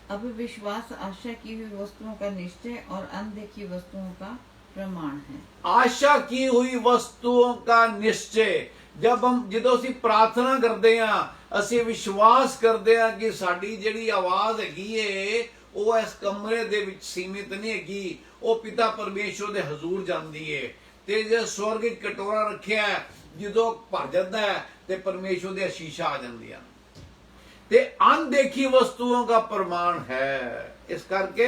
अब विश्वास आशा की हुई वस्तुओं का निश्चय और अनदेखी वस्तुओं का प्रमाण है। आशा की हुई वस्तुओं का निश्चय, जब हम ਜਦੋਂ ਅਸੀਂ ਪ੍ਰਾਰਥਨਾ ਕਰਦੇ ਹਾਂ, ਅਸੀਂ ਵਿਸ਼ਵਾਸ ਕਰਦੇ ਹਾਂ ਕਿ ਸਾਡੀ ਜਿਹੜੀ ਆਵਾਜ਼ ਹੈਗੀ ਏ ਉਹ ਇਸ ਕਮਰੇ ਦੇ ਵਿੱਚ ਸੀਮਿਤ ਨਹੀਂ ਹੈਗੀ, ਉਹ ਪਿਤਾ ਪਰਮੇਸ਼ਵਰ ਦੇ ਹਜ਼ੂਰ ਜਾਂਦੀ ਏ। ਤੇ ਜੇ ਸਵਰਗ ਵਿੱਚ ਕਟੋਰਾ ਰੱਖਿਆ ਜਦੋਂ ਭਰ ਜਾਂਦਾ ਹੈ ਤੇ ਪਰਮੇਸ਼ਵਰ ਦੀ ਅਸ਼ੀਸ਼ਾ ਆ ਜਾਂਦੀਆਂ ਤੇ ਅਣਦੇਖੀ ਵਸਤੂਆਂ ਦਾ ਪ੍ਰਮਾਣ ਹੈ। ਇਸ ਕਰਕੇ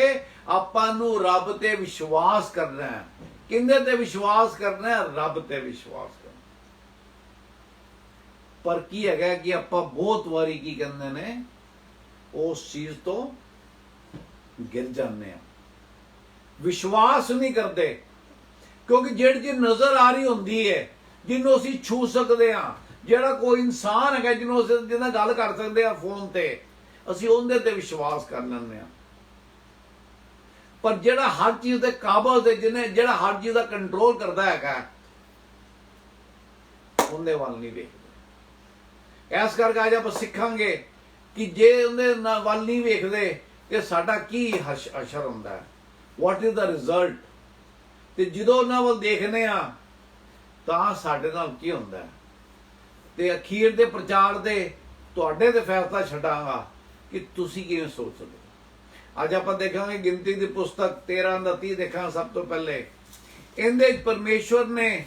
ਆਪਾਂ ਨੂੰ ਰੱਬ ਤੇ ਵਿਸ਼ਵਾਸ ਕਰਨਾ ਹੈ। ਕਿੰਦੇ ਤੇ ਵਿਸ਼ਵਾਸ ਕਰਨਾ ਹੈ? ਰੱਬ ਤੇ ਵਿਸ਼ਵਾਸ ਕਰਨਾ। ਪਰ ਕੀ ਹੈਗਾ ਕਿ ਆਪਾਂ ਬਹੁਤ ਵਾਰੀ ਕੀ ਕਹਿੰਦੇ ਨੇ, ਉਸ ਚੀਜ਼ ਤੋਂ ਗਿਰ ਜਾਂਦੇ ਆ, ਵਿਸ਼ਵਾਸ ਨਹੀਂ ਕਰਦੇ। ਕਿਉਂਕਿ ਜਿਹੜੀ ਚੀਜ਼ ਨਜ਼ਰ ਆ ਰਹੀ ਹੁੰਦੀ ਹੈ, ਜਿਹਨੂੰ ਅਸੀਂ ਛੂ ਸਕਦੇ ਹਾਂ, ਜਿਹੜਾ ਕੋਈ ਇਨਸਾਨ ਹੈਗਾ ਜਿਹਨੂੰ ਅਸੀਂ ਜਿਹਦੇ ਨਾਲ ਗੱਲ ਕਰ ਸਕਦੇ ਆ ਫੋਨ ਤੇ, ਅਸੀਂ ਉਹਦੇ ਤੇ ਵਿਸ਼ਵਾਸ ਕਰ ਲੈਂਦੇ ਆ। ਪਰ ਜਿਹੜਾ ਹਰ ਚੀਜ਼ ਦੇ ਕਾਬਲ ਤੇ ਜਿਹੜਾ ਹਰ ਚੀਜ਼ ਦਾ ਕੰਟਰੋਲ ਕਰਦਾ ਹੈਗਾ, ਉਹਦੇ ਵੱਲ ਨਹੀਂ ਵੇਖਦੇ। ਇਸ ਕਰਕੇ ਅੱਜ ਆਪਾਂ ਸਿੱਖਾਂਗੇ ਕਿ ਜੇ ਉਹਦੇ ਵੱਲ ਨਹੀਂ ਵੇਖਦੇ ਤੇ ਸਾਡਾ ਕੀ ਅਸਰ ਹੁੰਦਾ ਹੈ, ਵਾਟ ਇਜ਼ ਦਾ ਰਿਜ਼ਲਟ। ਤੇ ਜਦੋਂ ਉਹਨਾਂ ਵੱਲ ਦੇਖਦੇ ਆ ਤਾਂ ਸਾਡੇ ਨਾਲ ਕੀ ਹੁੰਦਾ ਹੈ। ਤੇ ਅਖੀਰ ਦੇ ਪ੍ਰਚਾਰ ਦੇ ਤੁਹਾਡੇ ਤੇ ਫੈਸਲਾ ਛੱਡਾਂਗਾ ਕਿ ਤੁਸੀਂ ਕਿਵੇਂ ਸੋਚਦੇ ਹੋ। ਅੱਜ ਆਪਾਂ ਦੇਖਾਂਗੇ ਗਿਣਤੀ ਦੀ ਪੁਸਤਕ 13:30 ਦੇਖਾਂਗੇ। ਸਭ ਤੋਂ ਪਹਿਲੇ ਇਹਦੇ ਪਰਮੇਸ਼ਵਰ ਨੇ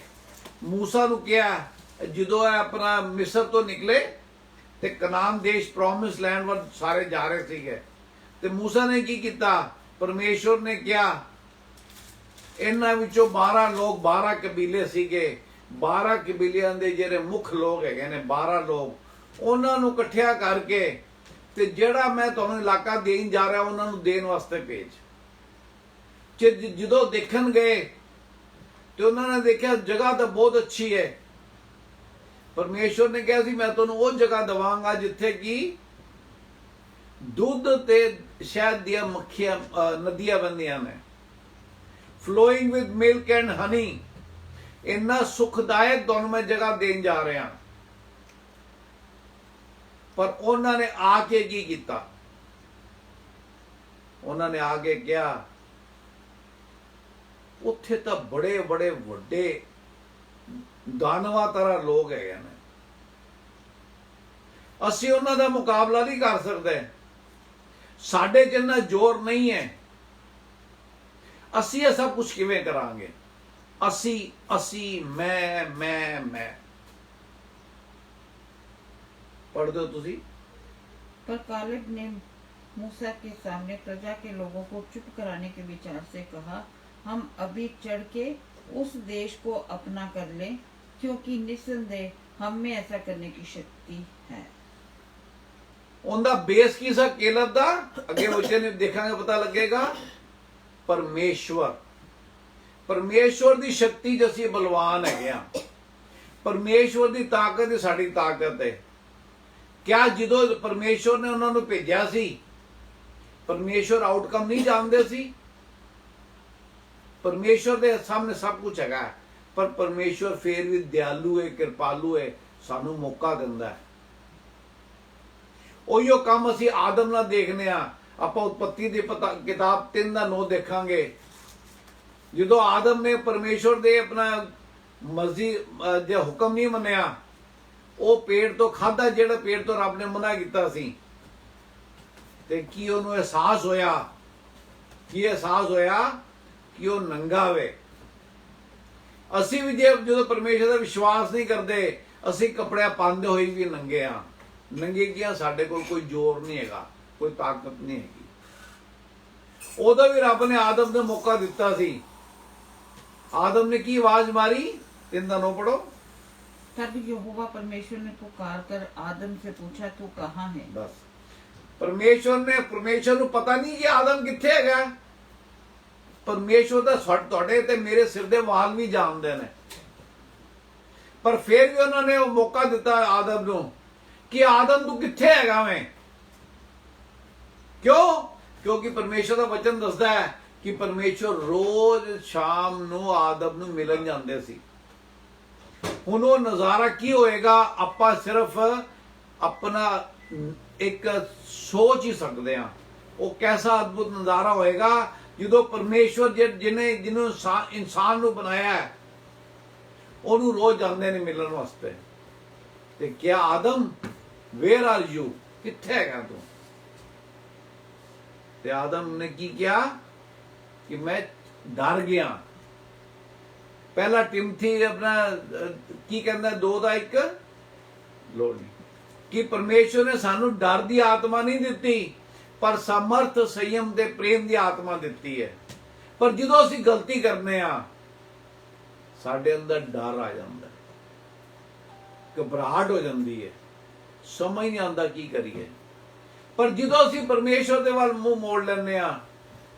ਮੂਸਾ ਨੂੰ ਕਿਹਾ, ਜਦੋਂ ਇਹ ਆਪਣਾ ਮਿਸਰ ਤੋਂ ਨਿਕਲੇ ਤੇ ਕਨਾਨ ਦੇਸ਼ ਪ੍ਰੋਮਿਸ ਲੈਂਡ ਵੱਲ ਸਾਰੇ ਜਾ ਰਹੇ ਸੀਗੇ, ਤੇ ਮੂਸਾ ਨੇ ਕੀ ਕੀਤਾ, ਪਰਮੇਸ਼ਵਰ ਨੇ ਕਿਹਾ ਇਹਨਾਂ ਵਿੱਚੋਂ 12 ਲੋਕ 12 ਕਬੀਲੇ ਸੀਗੇ, 12 ਕਬੀਲਿਆਂ ਦੇ ਜਿਹੜੇ ਮੁੱਖ ਲੋਕ ਹੈਗੇ ਨੇ 12 ਲੋਕ, ਉਹਨਾਂ ਨੂੰ ਇਕੱਠਿਆ ਕਰਕੇ ਤੇ ਜਿਹੜਾ ਮੈਂ ਤੁਹਾਨੂੰ ਇਲਾਕਾ ਦੇਣ ਜਾ ਰਿਹਾ ਉਹਨਾਂ ਨੂੰ ਦੇਣ ਵਾਸਤੇ ਭੇਜ। ਜਦੋਂ ਦੇਖਣ ਗਏ ਤੇ ਉਹਨਾਂ ਨੇ ਦੇਖਿਆ ਜਗ੍ਹਾ ਤਾਂ ਬਹੁਤ ਅੱਛੀ ਹੈ। ਪਰਮੇਸ਼ਵਰ ਨੇ ਕਿਹਾ ਸੀ ਮੈਂ ਤੁਹਾਨੂੰ ਉਹ ਜਗ੍ਹਾ ਦਵਾਂਗਾ ਜਿੱਥੇ ਕਿ ਦੁੱਧ ਤੇ ਸ਼ਹਿਦ ਦੀਆਂ ਮੱਖੀਆਂ ਨਦੀਆਂ ਵਗਦੀਆਂ ਨੇ, flowing with milk and honey, ਇੰਨਾ ਸੁਖਦਾਇਕ ਤੁਹਾਨੂੰ ਮੈਂ ਜਗ੍ਹਾ ਦੇਣ ਜਾ ਰਿਹਾ। ਪਰ ਉਹਨਾਂ ਨੇ ਆ ਕੇ ਕੀ ਕੀਤਾ, ਉਹਨਾਂ ਨੇ ਆ ਕੇ ਕਿਹਾ ਉੱਥੇ ਤਾਂ ਬੜੇ ਬੜੇ ਵੱਡੇ ਦਾਨਵਾ ਤਰ੍ਹਾਂ ਲੋਕ ਹੈਗੇ ਨੇ, ਅਸੀਂ ਉਹਨਾਂ ਦਾ ਮੁਕਾਬਲਾ ਨਹੀਂ ਕਰ ਸਕਦੇ, ਸਾਡੇ ਜਿੰਨਾ ਜ਼ੋਰ ਨਹੀਂ ਹੈ, ਅਸੀਂ ਇਹ ਸਭ ਕੁਝ ਕਿਵੇਂ ਕਰਾਂਗੇ, ਅਸੀਂ ਮੈਂ पढ़ दो तुसी। पर कालेब ने मूसा के सामने प्रजा के लोगों को चुप कराने के विचार से कहा, हम अभी चढ़ के उस देश को अपना कर लें, क्योंकि निसंदेह हम में ऐसा करने की शक्ति है। उनका बेस की सा केलब दा अगे वचन देखांगे पता लगेगा। परमेश्वर दी शक्ति जैसी बलवान है गया, परमेश्वर दी ताकत ही साड़ी ताकत है। क्या जो परमेश्वर ने उन्होंने भेजा सी, परमेश्वर आउटकम नहीं जानते सी, परमेश्वर के सामने सब कुछ है, पर परमेश्वर फिर भी दयालु है, कृपालु है, सानू मौका दिंदा है। उहियो काम असी आदम नाल देखने आप उत्पत्ति की किताब 3:9 देखांगे। जो आदम ने परमेश्वर दे अपना मर्जी जो हुक्म नहीं मनिया, ਉਹ ਪੇੜ ਤੋਂ ਖਾਧਾ ਜਿਹੜਾ ਪੇੜ ਤੋਂ ਰੱਬ ਨੇ ਮਨਾ ਕੀਤਾ ਸੀ, ਤੇ ਕੀ ਉਹਨੂੰ ਅਹਿਸਾਸ ਹੋਇਆ, ਕੀ ਅਹਿਸਾਸ ਹੋਇਆ ਕਿ ਉਹ ਨੰਗਾ ਵੇ। ਅਸੀਂ ਵੀ ਜਦੋਂ ਪਰਮੇਸ਼ਰ ਦਾ ਵਿਸ਼ਵਾਸ ਨਹੀਂ ਕਰਦੇ, ਅਸੀਂ ਕੱਪੜੇ ਪਾਉਂਦੇ ਹੋਏ ਵੀ ਨੰਗੇ ਆ। ਨੰਗੇ ਕਿਹਾ ਸਾਡੇ ਕੋਲ ਕੋਈ ਜ਼ੋਰ ਨਹੀਂ ਹੈਗਾ, ਕੋਈ ਤਾਕਤ ਨਹੀਂ ਹੈਗੀ। ਉਦੋਂ ਵੀ ਰੱਬ ਨੇ ਆਦਮ ਨੂੰ ਮੌਕਾ ਦਿੱਤਾ ਸੀ। आदम ने की आवाज मारी, 3:9 पढ़ो। तब यहोवा परमेश्वर ने पुकार कर आदम से पूछा, तू कहाँ है? बस परमेश्वर को पता नहीं कि आदम किथे हैगा, ਪਰਮੇਸ਼ਵਰ ਦਾ ਤੁਹਾਡੇ ਤੇ ਮੇਰੇ ਸਿਰ ਦੇ ਵਾਲ ਵੀ ਜਾਣਦੇ ਨੇ, ਪਰ ਫਿਰ ਵੀ ਉਹਨਾਂ ਨੇ ਉਹ ਮੌਕਾ ਦਿੱਤਾ ਆਦਮ ਨੂੰ ਕਿ ਆਦਮ ਤੂੰ ਕਿੱਥੇ ਹੈਗਾ ਵੇਂ? ਕਿਉਂ? ਕਿਉਂਕਿ ਪਰਮੇਸ਼ਵਰ ਦਾ ਵਚਨ ਦੱਸਦਾ ਹੈ ਕਿ ਪਰਮੇਸ਼ਵਰ ਰੋਜ਼ ਸ਼ਾਮ ਨੂੰ ਆਦਮ ਨੂੰ ਮਿਲਣ ਜਾਂਦੇ ਸੀ। ਹੁਣ ਉਹ ਨਜ਼ਾਰਾ ਕੀ ਹੋਏਗਾ ਆਪਾਂ ਸਿਰਫ ਆਪਣਾ ਇੱਕ ਸੋਚ ਹੀ ਸਕਦੇ ਹਾਂ। ਉਹ ਕੈਸਾ ਅਦਭੁਤ ਨਜ਼ਾਰਾ ਹੋਏਗਾ ਜਦੋਂ ਪਰਮੇਸ਼ਵਰ ਜਿਹਨੂੰ ਇਨਸਾਨ ਨੂੰ ਬਣਾਇਆ ਹੈ ਉਹਨੂੰ ਰੋਜ਼ ਜਾਂਦੇ ਨੇ ਮਿਲਣ ਵਾਸਤੇ। ਤੇ ਕਿਆ ਆਦਮ ਵੇਅਰ ਆਰ ਯੂ, ਕਿੱਥੇ ਹੈਗਾ ਤੂੰ? ਤੇ ਆਦਮ ਨੇ ਕੀ ਕਿਹਾ ਕਿ ਮੈਂ ਡਰ ਗਿਆ। ਪਹਿਲਾ ਟਿਮਥੀ ਆਪਣਾ ਕੀ ਕਹਿੰਦਾ 2 ਦਾ 1 ਲੋੜ ਨਹੀਂ ਕਿ ਪਰਮੇਸ਼ਵਰ ਨੇ ਸਾਨੂੰ ਡਰ ਦੀ ਆਤਮਾ ਨਹੀਂ ਦਿੱਤੀ ਪਰ ਸਮਰਥ, ਸੰਯਮ ਤੇ ਪ੍ਰੇਮ ਦੀ ਆਤਮਾ ਦਿੱਤੀ ਹੈ। ਪਰ ਜਦੋਂ ਅਸੀਂ ਗਲਤੀ ਕਰਨੇ ਆ ਸਾਡੇ ਅੰਦਰ ਡਰ ਆ ਜਾਂਦਾ, ਘਬਰਾਹਟ ਹੋ ਜਾਂਦੀ ਹੈ, ਸਮਝ ਨਹੀਂ ਆਉਂਦਾ ਕੀ ਕਰੀਏ। ਪਰ ਜਦੋਂ ਅਸੀਂ ਪਰਮੇਸ਼ਵਰ ਦੇ ਵੱਲ ਮੂੰਹ ਮੋੜ ਲੈਂਦੇ ਆ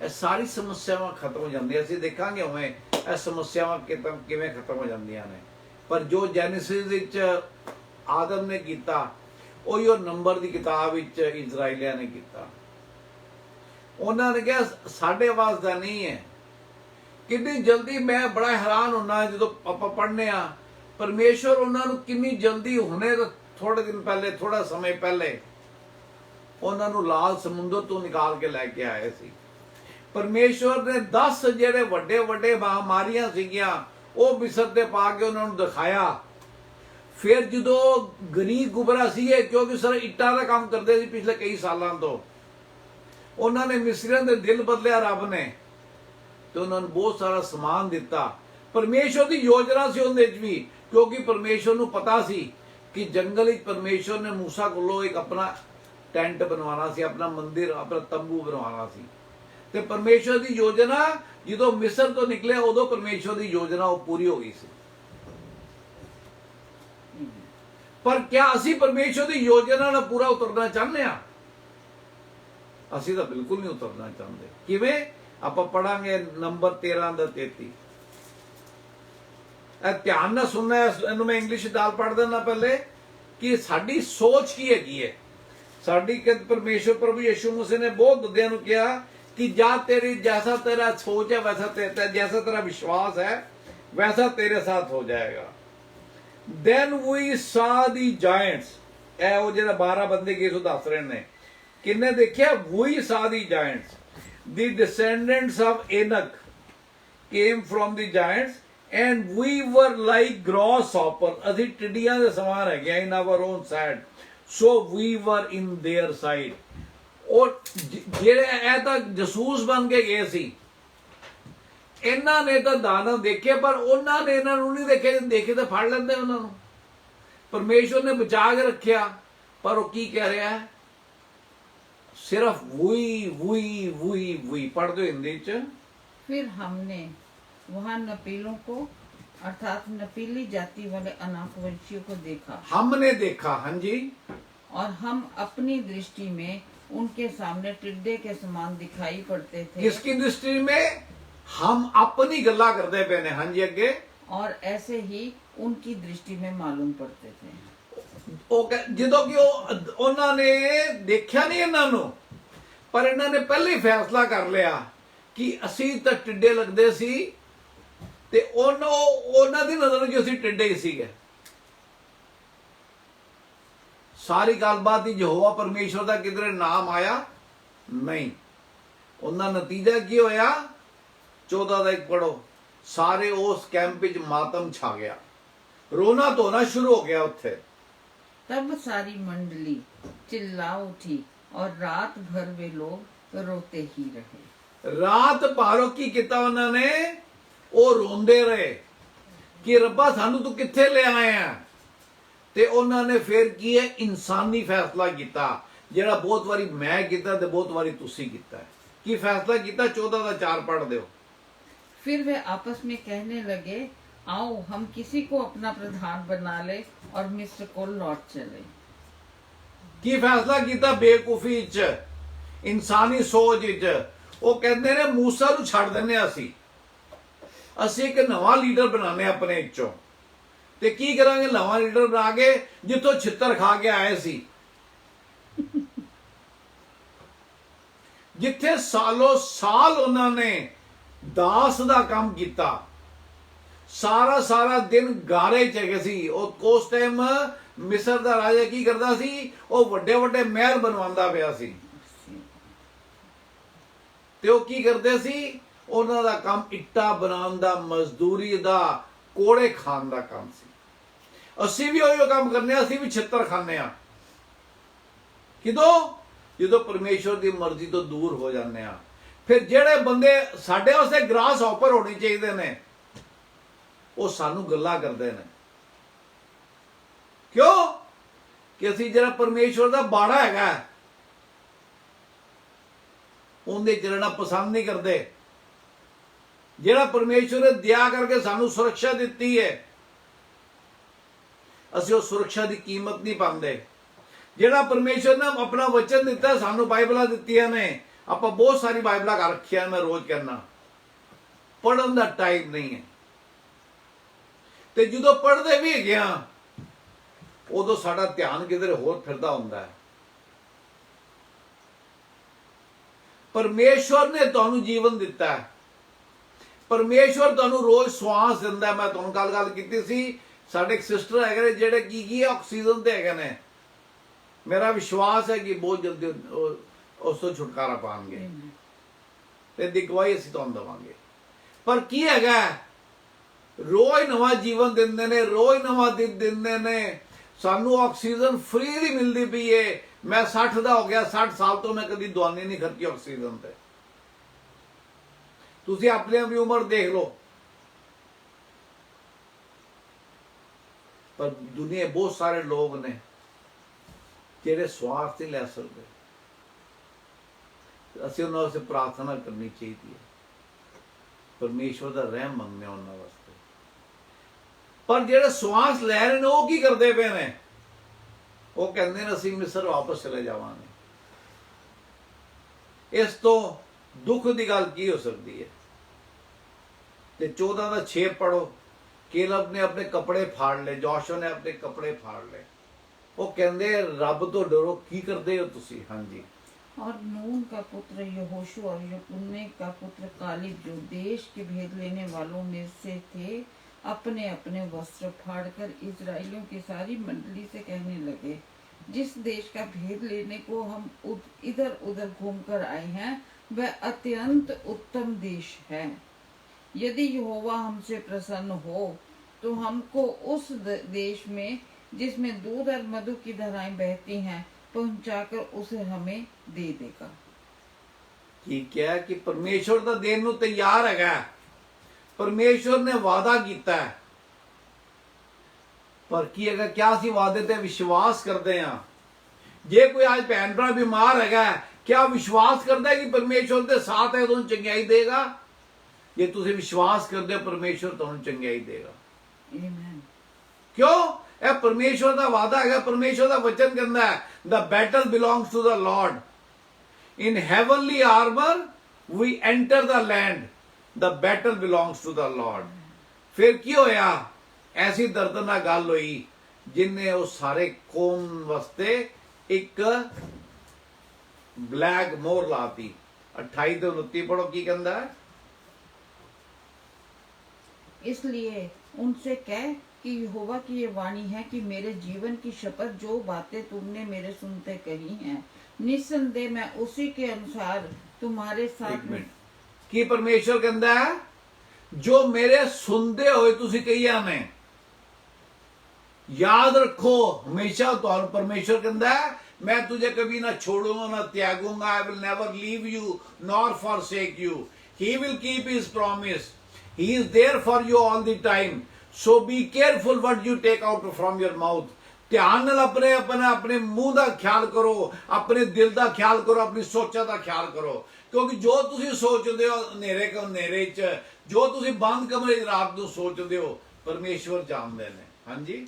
ਇਹ ਸਾਰੀ ਸਮੱਸਿਆਵਾਂ ਖਤਮ ਹੋ ਜਾਂਦੀਆਂ। ਅਸੀਂ ਦੇਖਾਂਗੇ ਉਵੇਂ ਇਹ ਸਮੱਸਿਆਵਾਂ ਕਿਵੇਂ ਖਤਮ ਹੋ ਜਾਂਦੀਆਂ ਨੇ। ਪਰ ਜੋ ਜੈਨੇਸਿਸ ਵਿੱਚ ਆਦਮ ਨੇ ਕੀਤਾ ਉਹੀ ਉਹ ਨੰਬਰ ਦੀ ਕਿਤਾਬ ਵਿੱਚ ਇਜ਼ਰਾਈਲੀਆਂ ਨੇ ਕੀਤਾ। ਉਹਨਾਂ ਨੇ ਕਿਹਾ ਸਾਡੇ ਵਾਸ ਦਾ ਨਹੀਂ ਹੈ। ਕਿੰਨੀ ਜਲਦੀ, ਮੈਂ ਬੜਾ ਹੈਰਾਨ ਹੁੰਦਾ ਜਦੋਂ ਆਪਾਂ ਪੜ੍ਹਨੇ ਆ ਪਰਮੇਸ਼ਵਰ ਉਹਨਾਂ ਨੂੰ ਕਿੰਨੀ ਜਲਦੀ, ਹੁਣੇ ਥੋੜੇ ਦਿਨ ਪਹਿਲੇ, ਥੋੜਾ ਸਮੇਂ ਪਹਿਲੇ ਉਹਨਾਂ ਨੂੰ ਲਾਲ ਸਮੁੰਦਰ ਤੋਂ ਨਿਕਾਲ ਕੇ ਲੈ ਕੇ ਆਏ ਸੀ। ਪਰਮੇਸ਼ਵਰ ਨੇ 10 ਜਿਹੜੇ ਵੱਡੇ ਵੱਡੇ ਮਹਾਮਾਰੀਆਂ ਸੀਗੀਆਂ ਉਹ ਮਿਸਰ ਤੇ ਪਾ ਕੇ ਉਹਨਾਂ ਨੂੰ ਦਿਖਾਇਆ। ਫਿਰ ਜਦੋਂ ਗਰੀਬ ਗੁਬਰਾ ਸੀਗੇ, ਕਿਉਂਕਿ ਸਰ ਇੱਟਾਂ ਦਾ ਕੰਮ ਕਰਦੇ ਸੀ ਪਿਛਲੇ ਕਈ ਸਾਲਾਂ ਤੋਂ, ਉਹਨਾਂ ਨੇ ਮਿਸਰੀਆਂ ਦੇ ਦਿਲ ਬਦਲਿਆ ਰੱਬ ਨੇ ਤੇ ਉਹਨਾਂ ਨੂੰ ਬਹੁਤ ਸਾਰਾ ਸਮਾਨ ਦਿੱਤਾ। ਪਰਮੇਸ਼ਵਰ ਦੀ ਯੋਜਨਾ ਸੀ ਉਹਦੇ ਵਿੱਚ ਵੀ, ਕਿਉਂਕਿ ਪਰਮੇਸ਼ਵਰ ਨੂੰ ਪਤਾ ਸੀ ਕਿ ਜੰਗਲ ਵਿੱਚ ਪਰਮੇਸ਼ਵਰ ਨੇ ਮੂਸਾ ਕੋਲੋਂ ਇੱਕ ਆਪਣਾ ਟੈਂਟ ਬਣਵਾਉਣਾ ਸੀ, ਆਪਣਾ ਮੰਦਿਰ, ਆਪਣਾ ਤੰਬੂ ਬਣਵਾਉਣਾ ਸੀ। ਤੇ ਪਰਮੇਸ਼ਵਰ ਦੀ ਯੋਜਨਾ ਜਦੋਂ ਮਿਸਰ ਤੋਂ ਨਿਕਲੇ ਉਦੋਂ ਪਰਮੇਸ਼ਵਰ ਦੀ ਯੋਜਨਾ ਉਹ ਪੂਰੀ ਹੋ ਗਈ ਸੀ। ਪਰ ਕਿਆ ਅਸੀਂ ਪਰਮੇਸ਼ਵਰ ਦੀ ਯੋਜਨਾ ਨਾਲ ਪੂਰਾ ਉਤਰਨਾ ਚਾਹੁੰਦੇ ਆ? ਅਸੀਂ ਤਾਂ ਬਿਲਕੁਲ ਨਹੀਂ ਉਤਰਨਾ ਚਾਹੁੰਦੇ। ਕਿਵੇਂ? ਆਪਾਂ ਪੜਾਂਗੇ ਨੰਬਰ 13 ਦਾ 33। ਇਹ ਧਿਆਨ ਨਾਲ ਸੁਣਨਾ, ਇਹਨੂੰ ਮੈਂ ਇੰਗਲਿਸ਼ ਨਾਲ ਪੜ੍ਹ ਦਿੰਦਾ ਪਹਿਲੇ ਕਿ ਸਾਡੀ ਸੋਚ ਕੀ ਹੈਗੀ ਹੈ। ਸਾਡੀ ਕਿ ਪਰਮੇਸ਼ਵਰ ਪ੍ਰਭੂ ਯਿਸੂ ਮਸੀਹ ਨੇ ਬਹੁਤ ਬੰਦਿਆਂ ਨੂੰ ਕਿਹਾ ਕਿ ਜਾ ਤੇਰੀ ਜੈਸਾ तेरा सोच है वैसा जैसा तेरा विश्वास है वैसा तेरे साथ हो जाएगा। Then we saw the giants, ਇਹ ਉਹ ਜਿਹੜਾ 12 ਬੰਦੇ ਕਿਸੋਂ ਦੱਸ ਰਹੇ ਨੇ, ਕਿੰਨੇ ਦੇਖਿਆ? We saw the giants, the descendants of Enoch came from the giants and we were like grasshopper, ਅਸੀਂ ਟਿੱਡੀਆਂ ਦੇ ਸਮਾਨ ਹੈਗੇ in our own sight, so we were in their sight। ਉਹ ਜਿਹੜੇ ਇਹ ਤਾਂ ਜਸੂਸ ਬਣ ਕੇ ਗਏ ਸੀ, ਇਹਨਾਂ ਨੇ ਤਾਂ ਦਾਨਵ ਦੇਖੇ ਪਰ ਉਹਨਾਂ ਨੇ ਇਹਨਾਂ ਨੂੰ ਨਹੀਂ ਦੇਖੇ, ਦੇਖੇ ਤਾਂ ਫੜ ਲੈਂਦੇ ਉਹਨਾਂ ਨੂੰ। ਪਰਮੇਸ਼ਵਰ ਨੇ ਬਚਾ ਕੇ ਰੱਖਿਆ, ਪਰ ਉਹ ਕੀ ਕਹਿ ਰਿਹਾ ਹੈ? ਸਿਰਫ ਵੂਈ ਪढ़ दो हिंदी च। फिर हमने वहां नपीलों को अर्थात नपीली जाति वाले अनाकवंशियों को देखा। हमने देखा, हाँ जी। और हम अपनी दृष्टि में उनके सामने टिड्डे के समान दिखाई पड़ते थे। किसकी दृष्टि में? हम अपनी गल्ला करते पे ने, हाँ जी अगे। और ऐसे ही उनकी दृष्टि में मालूम पड़ते थे। ਜਦੋਂ ਕਿ ਉਹਨਾਂ ਨੇ ਦੇਖਿਆ ਨਹੀਂ ਇਹਨਾਂ ਨੂੰ, ਪਰ ਇਹਨਾਂ ਨੇ ਪਹਿਲੇ ਹੀ ਫੈਸਲਾ ਕਰ ਲਿਆ ਕਿ ਅਸੀਂ ਤਾਂ ਟਿੱਡੇ ਲੱਗਦੇ ਸੀ ਤੇ ਉਹਨਾਂ ਦੀ ਨਜ਼ਰ ਵਿੱਚ ਅਸੀਂ ਟਿੱਡੇ ਹੀ ਸੀਗੇ। ਸਾਰੀ ਗੱਲਬਾਤ ਹੀ ਯਹੋਵਾ ਪਰਮੇਸ਼ਵਰ ਦਾ ਕਿਧਰੇ ਨਾਮ ਆਇਆ ਨਹੀਂ। ਉਹਨਾਂ ਨਤੀਜਾ ਕੀ ਹੋਇਆ? 14 ਦਾ 1 ਪੜੋ। ਸਾਰੇ ਉਸ ਕੈਂਪ ਵਿੱਚ ਮਾਤਮ ਛਾ ਗਿਆ, ਰੋਣਾ ਧੋਣਾ ਸ਼ੁਰੂ ਹੋ ਗਿਆ ਉੱਥੇ। तब सारी मंडली चिल्ला उठी और रात भर वे लोग रोते ही रहे। ਰਾਤ ਭਾਰੋ ਕੀ ਕੀਤਾ ਉਹਨਾਂ ਨੇ? ਉਹ ਰੋਂਦੇ ਰਹੇ ਕਿ ਰੱਬਾ ਸਾਨੂੰ ਤੂੰ ਕਿੱਥੇ ਲੈ ਆਇਆ। ਤੇ ਉਹਨਾਂ ਨੇ ਫਿਰ ਕੀ ਹੈ? ਇਨਸਾਨੀ ਫੈਸਲਾ ਕੀਤਾ, ਜਿਹੜਾ ਬਹੁਤ ਵਾਰੀ ਮੈਂ ਕੀਤਾ ਤੇ ਬਹੁਤ ਵਾਰੀ ਤੁਸੀਂ ਕੀਤਾ। ਕੀ ਫੈਸਲਾ ਕੀਤਾ? 14 ਦਾ 4 ਪੜ੍ਹ ਦਿਓ। फिर वे आपस में कहने लगे, आओ हम किसी को अपना प्रधान बना ले और मिस्र को लौट चले। ਕੀ ਫੈਸਲਾ ਕੀਤਾ? ਬੇਵਕੂਫੀ ਚ, ਇਨਸਾਨੀ ਸੋਚ ਵਿੱਚ ਉਹ ਕਹਿੰਦੇ ਨੇ ਮੂਸਾ ਨੂੰ ਛੱਡ ਦਿੰਨੇ ਅਸੀਂ ਇੱਕ ਨਵਾਂ ਲੀਡਰ ਬਣਾਉਂਦੇ ਆਪਣੇ ਵਿੱਚੋਂ। ਤੇ ਕੀ ਕਰਾਂਗੇ? ਨਵਾਂ ਲੀਡਰ ਬਣਾ ਕੇ ਜਿੱਥੋਂ ਛਿੱਤਰ ਖਾ ਕੇ ਆਏ ਸੀ, ਜਿੱਥੇ ਸਾਲੋ ਸਾਲ ਉਹਨਾਂ ਨੇ ਦਾਸ ਦਾ ਕੰਮ ਕੀਤਾ, ਸਾਰਾ ਦਿਨ ਗਾਰੇ ਚ ਹੈਗੇ ਸੀ। ਉਹ ਉਸ ਟਾਈਮ ਮਿਸਰ ਦਾ ਰਾਜਾ ਕੀ ਕਰਦਾ ਸੀ? ਉਹ ਵੱਡੇ ਮਹਿਲ ਬਣਵਾਉਂਦਾ ਪਿਆ ਸੀ। ਤੇ ਉਹ ਕੀ ਕਰਦੇ ਸੀ? ਉਹਨਾਂ ਦਾ ਕੰਮ ਇੱਟਾਂ ਬਣਾਉਣ ਦਾ, ਮਜ਼ਦੂਰੀ ਦਾ, ਕੋੜੇ ਖਾਣ ਦਾ ਕੰਮ ਸੀ। ਅਸੀਂ ਵੀ ਉਹੀ ਕੰਮ ਕਰਨੇ ਆ, ਅਸੀਂ ਵੀ ਛਿੱਤਰ ਖਾਂਦੇ ਆ। ਕਿਦੋਂ? ਜਦੋਂ ਪਰਮੇਸ਼ਵਰ ਦੀ ਮਰਜ਼ੀ ਤੋਂ ਦੂਰ ਹੋ ਜਾਂਦੇ ਆ। ਫਿਰ ਜਿਹੜੇ ਬੰਦੇ ਸਾਡੇ ਵਾਸਤੇ ਗ੍ਰਾਸ ਹੌਪਰ ਹੋਣੇ ਚਾਹੀਦੇ ਨੇ, ਉਹ ਸਾਨੂੰ ਗੱਲਾਂ ਕਰਦੇ ਨੇ। ਕਿਉਂ? ਕਿ ਅਸੀਂ ਜਿਹੜਾ ਪਰਮੇਸ਼ਵਰ ਦਾ ਬਾੜਾ ਹੈਗਾ ਉਹਦੇ ਚ ਰਹਿਣਾ ਪਸੰਦ ਨਹੀਂ ਕਰਦੇ। ਜਿਹੜਾ ਪਰਮੇਸ਼ਵਰ ਨੇ ਦਇਆ ਕਰਕੇ ਸਾਨੂੰ ਸੁਰੱਖਿਆ ਦਿੱਤੀ ਹੈ, ਅਸੀਂ ਉਹ ਸੁਰੱਖਿਆ ਦੀ ਕੀਮਤ ਨਹੀਂ ਪਾਉਂਦੇ। ਜਿਹੜਾ ਪਰਮੇਸ਼ਵਰ ਨੇ ਆਪਣਾ ਵਚਨ ਦਿੱਤਾ, ਸਾਨੂੰ ਬਾਈਬਲਾਂ ਦਿੱਤੀਆਂ ਨੇ, ਆਪਾਂ ਬਹੁਤ ਸਾਰੀ ਬਾਈਬਲਾਂ ਕਰ ਰੱਖੀਆਂ, ਮੈਂ ਰੋਜ਼ ਕਹਿਣਾ, ਪੜ੍ਹਨ ਦਾ ਟਾਈਮ ਨਹੀਂ ਹੈ। ਤੇ ਜਦੋਂ ਪੜ੍ਹਦੇ ਵੀ ਹੈਗੇ ਆ, ਉਦੋਂ ਸਾਡਾ ਧਿਆਨ ਕਿਧਰ ਹੋਰ ਫਿਰਦਾ ਹੁੰਦਾ ਹੈ। ਪਰਮੇਸ਼ਵਰ ਨੇ ਤੁਹਾਨੂੰ ਜੀਵਨ ਦਿੱਤਾ ਹੈ, ਪਰਮੇਸ਼ਵਰ ਤੁਹਾਨੂੰ ਰੋਜ਼ ਸਵਾਸ ਦਿੰਦਾ। ਮੈਂ ਤੁਹਾਨੂੰ ਗੱਲ ਕੀਤੀ ਸੀ, ਸਾਡੇ ਇੱਕ ਸਿਸਟਰ ਹੈਗੇ ਨੇ ਜਿਹੜੇ ਕੀ ਆਕਸੀਜਨ ਤੇ ਹੈਗੇ ਨੇ। ਮੇਰਾ ਵਿਸ਼ਵਾਸ ਹੈ ਕਿ ਬਹੁਤ ਜਲਦੀ ਉਸ ਤੋਂ ਛੁਟਕਾਰਾ ਪਾਉਣਗੇ ਤੇ ਦੀ ਗਵਾਹੀ ਅਸੀਂ ਤੁਹਾਨੂੰ ਦੇਵਾਂਗੇ। ਪਰ ਕੀ ਹੈਗਾ, ਰੋਜ਼ ਨਵਾਂ ਜੀਵਨ ਦਿੰਦੇ ਨੇ, ਰੋਜ਼ ਨਵਾਂ ਦਿਨ ਦਿੰਦੇ ਨੇ। ਸਾਨੂੰ ਆਕਸੀਜਨ ਫ੍ਰੀ ਦੀ ਮਿਲਦੀ ਪਈ ਏ। ਮੈਂ 60 ਦਾ ਹੋ ਗਿਆ, 60 ਸਾਲ ਤੋਂ ਮੈਂ ਕਦੀ ਦਵਾਈ ਨਹੀਂ ਖਰਚੀ ਆਕਸੀਜਨ ਤੇ। ਤੁਸੀਂ ਆਪਣੀ ਵੀ ਉਮਰ ਦੇਖ ਲਓ। ਪਰ ਦੁਨੀਆ ਬਹੁਤ ਸਾਰੇ ਲੋਕ ਨੇ ਜਿਹੜੇ ਸਵਾਸ ਨਹੀਂ ਲੈ ਸਕਦੇ। ਅਸੀਂ ਉਹਨਾਂ ਵਾਸਤੇ ਪ੍ਰਾਰਥਨਾ ਕਰਨੀ ਚਾਹੀਦੀ ਹੈ, ਪਰਮੇਸ਼ਵਰ ਦਾ ਰਹਿਮ ਮੰਗਦੇ ਉਹਨਾਂ ਵਾਸਤੇ। ਪਰ ਜਿਹੜੇ ਸਵਾਸ ਲੈ ਰਹੇ ਨੇ ਉਹ ਕੀ ਕਰਦੇ ਪਏ ਨੇ? ਉਹ ਕਹਿੰਦੇ ਨੇ ਅਸੀਂ ਮਿਸਰ ਵਾਪਸ ਚਲੇ ਜਾਵਾਂਗੇ। ਇਸ ਤੋਂ ਦੁੱਖ ਦੀ ਗੱਲ ਕੀ ਹੋ ਸਕਦੀ ਹੈ? ਤੇ 14 ਦਾ 6 ਪੜੋ। ਕੇਲਬ ਨੇ ਆਪਣੇ ਕੱਪੜੇ ਫਾੜ ਲਏ, ਜੋਸ਼ੂਆ ਨੇ ਆਪਣੇ ਕੱਪੜੇ ਫਾੜ ਲਏ। ਉਹ ਕਹਿੰਦੇ ਰੱਬ ਤੋਂ ਡਰੋ, ਕੀ ਕਰਦੇ ਹੋ ਤੁਸੀਂ? ਹਾਂਜੀ। और नून का पुत्र यहोशू और यपुन्ने का पुत्र कालेब, जो देश के भेद लेने वालों में से थे, अपने अपने वस्त्र फाड़कर इजराइलियों की सारी मंडली से कहने लगे, जिस देश का भेद लेने को हम इधर उधर घूमकर आए हैं, वह अत्यंत उत्तम देश है। यदि यहोवा हमसे प्रसन्न हो तो हमको उस देश में जिसमें दूध और मधु की धाराएं बहती हैं पहुंचाकर उसे हमें दे देगा। ठीक है कि परमेश्वर तो देने ਨੂੰ ਤਿਆਰ ਹੈਗਾ। ਪਰਮੇਸ਼ਵਰ ਨੇ ਵਾਅਦਾ ਕੀਤਾ ਹੈ, ਪਰ ਕੀ ਹੈਗਾ? ਕਿਆ ਅਸੀਂ ਵਾਅਦੇ ਤੇ ਵਿਸ਼ਵਾਸ ਕਰਦੇ ਹਾਂ? ਜੇ ਕੋਈ ਅੱਜ ਭੈਣ ਭਰਾ ਬਿਮਾਰ ਹੈਗਾ, ਕਿਆ ਵਿਸ਼ਵਾਸ ਕਰਦਾ ਹੈ ਕਿ ਪਰਮੇਸ਼ਵਰ ਦੇ ਸਾਥ ਹੈ, ਤੁਹਾਨੂੰ ਚੰਗਿਆਈ ਦੇਗਾ? ਜੇ ਤੁਸੀਂ ਵਿਸ਼ਵਾਸ ਕਰਦੇ ਹੋ, ਪਰਮੇਸ਼ਵਰ ਤੁਹਾਨੂੰ ਚੰਗਿਆਈ ਦੇਗਾ। ਆਮੀਨ। ਕਿਉਂ? ਇਹ ਪਰਮੇਸ਼ਵਰ ਦਾ ਵਾਅਦਾ ਹੈਗਾ। ਪਰਮੇਸ਼ਵਰ ਦਾ ਵਚਨ ਕਹਿੰਦਾ ਹੈ, the battle belongs to the Lord. In heavenly armor we enter the land. The battle belongs to the Lord. ਫਿਰ ਕੀ ਹੋਇਆ? ਐਸੀ ਦਰਦਨਾਕ ਗੱਲ ਹੋਈ ਜਿਨੇ ਉਹ ਸਾਰੇ ਕੌਮ ਵਾਸਤੇ ਇੱਕ ਬਲੈਕ ਮੋਹਰ ਲਾਤੀ। 28 ਤੋਂ 29 ਪੜੋ, ਕੀ ਕਹਿੰਦਾ ਹੈ? इसलिए उनसे कह कि यहोवा की ये वाणी है कि मेरे जीवन की शपथ, जो बातें तुमने मेरे सुनते कही हैं, निस्संदेह मैं उसी के अनुसार तुम्हारे साथ में। ਕੀ ਪਰਮੇਸ਼ਵਰ ਕਹਿੰਦਾ ਹੈ? ਜੋ ਮੇਰੇ ਸੁਣਦੇ ਹੋਏ ਤੁਸੀਂ ਕਹੀਆਂ ਨੇ, याद रखो हमेशा। तो परमेश्वर कहता है, मैं तुझे कभी ना छोड़ूंगा ना त्यागूंगा। I will never leave you nor forsake you. He will keep his promise. He is there for you all the time. So be careful what you take out from your mouth. ਧਿਆਨ ਨਾਲ ਆਪਣੇ ਮੂੰਹ ਦਾ ਖਿਆਲ ਕਰੋ, ਆਪਣੇ ਦਿਲ ਦਾ ਖਿਆਲ ਕਰੋ, ਆਪਣੀ ਸੋਚਾਂ ਦਾ ਖਿਆਲ ਕਰੋ। ਕਿਉਂਕਿ ਜੋ ਤੁਸੀਂ ਸੋਚਦੇ ਹੋ ਹਨੇਰੇ 'ਚ, ਜੋ ਤੁਸੀਂ ਬੰਦ ਕਮਰੇ 'ਚ ਰਾਤ ਨੂੰ ਸੋਚਦੇ ਹੋ, ਪਰਮੇਸ਼ਵਰ ਜਾਣਦੇ ਨੇ। ਹਾਂਜੀ।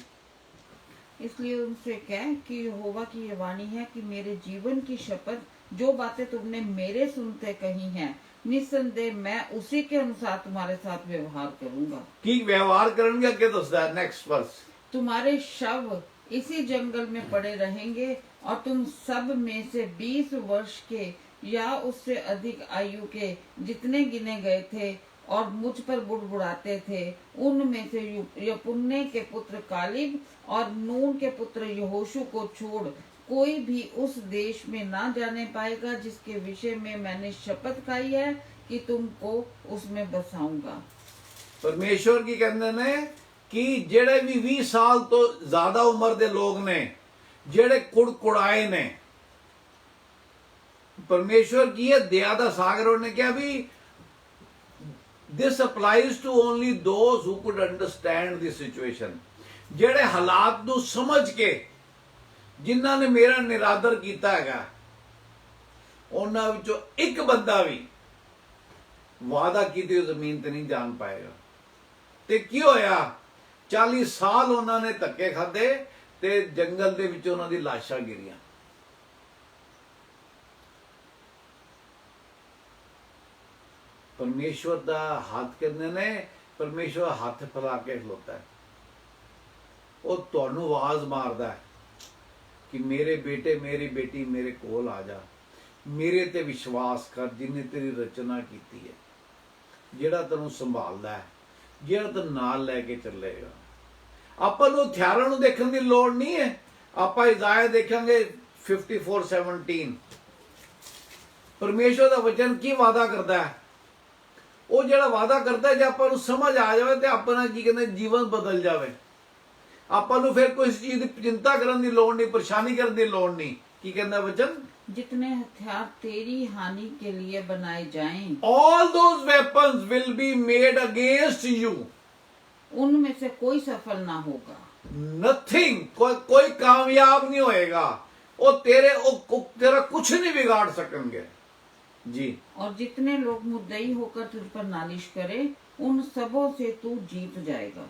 इसलिए उनसे कह कि यहोवा की ये वाणी है कि मेरे जीवन की शपथ, जो बातें तुमने मेरे सुनते कही हैं, निस्संदेह मैं उसी के अनुसार तुम्हारे साथ व्यवहार करूंगा। की व्यवहार करनगे अगे दसदा है नेक्स्ट वर्स। तुम्हारे शव इसी जंगल में पड़े रहेंगे और तुम सब में से 20 वर्ष के या उससे अधिक आयु के जितने गिने गए थे और मुझ पर बुड़बुड़ाते थे, उनमें से यपुन्ने के पुत्र कालिब और नून के पुत्र यहोशू को छोड़ कोई भी उस देश में ना जाने पाएगा जिसके विषय में मैंने शपथ खाई है कि तुमको उसमें बसाऊंगा। परमेश्वर की कहते ने कि जेड़े भी 20 साल तो ज्यादा उम्र दे लोग ने, जेड़े कुड़कुड़ाए ने, परमेश्वर की है दया दा सागर, उन्होंने क्या भी this applies to only those who could understand the situation. जेड़े हालात नू समझ के जिन्हां ने मेरा निरादर कीता हैगा, उन्हां विचों एक बंदा भी वादा कीती जमीन ते नहीं जान पाएगा। ते की होया, 40 साल उन्होंने धक्के खाधे ते जंगल दे विच उन्हां दी लाशां गिरियां। परमेश्वर दा हाथ कहंदे ने, परमेश्वर हाथ फैला के खलोता है, वो तुहानू आवाज मारदा है कि मेरे बेटे मेरी बेटी मेरे कोल आ जा, मेरे ते विश्वास कर जिन्हें तेरी रचना की है, जेड़ा तेनू संभालदा है, जेड़ा तेन नाल लैके चलेगा। आपां नूं हथियारां नूं देखण दी लोड़ नहीं है। आपां इज़ाया देखांगे 54:17। परमेश्वर दा वचन की वादा करदा है, वो जेड़ा वादा करता है, जे आपां नूं समझ आ जाए तो अपना की कहते जीवन बदल जाए। आपां नूं फिर कोई चीज की चिंता करने की लोड़ नहीं, परेशानी करने की लोड़ नहीं। की कहता वचन, जितने हथियार तेरी हानि के लिए बनाए जाएं, all those weapons will be made against you, उनमें से कोई सफल ना होगा। nothing, कोई कामयाब नहीं होएगा। वो तेरा कुछ नहीं बिगाड़ सकेंगे जी। और जितने लोग मुद्दई होकर तुझ पर नालिश करें, उन सबों से तू जीत जाएगा।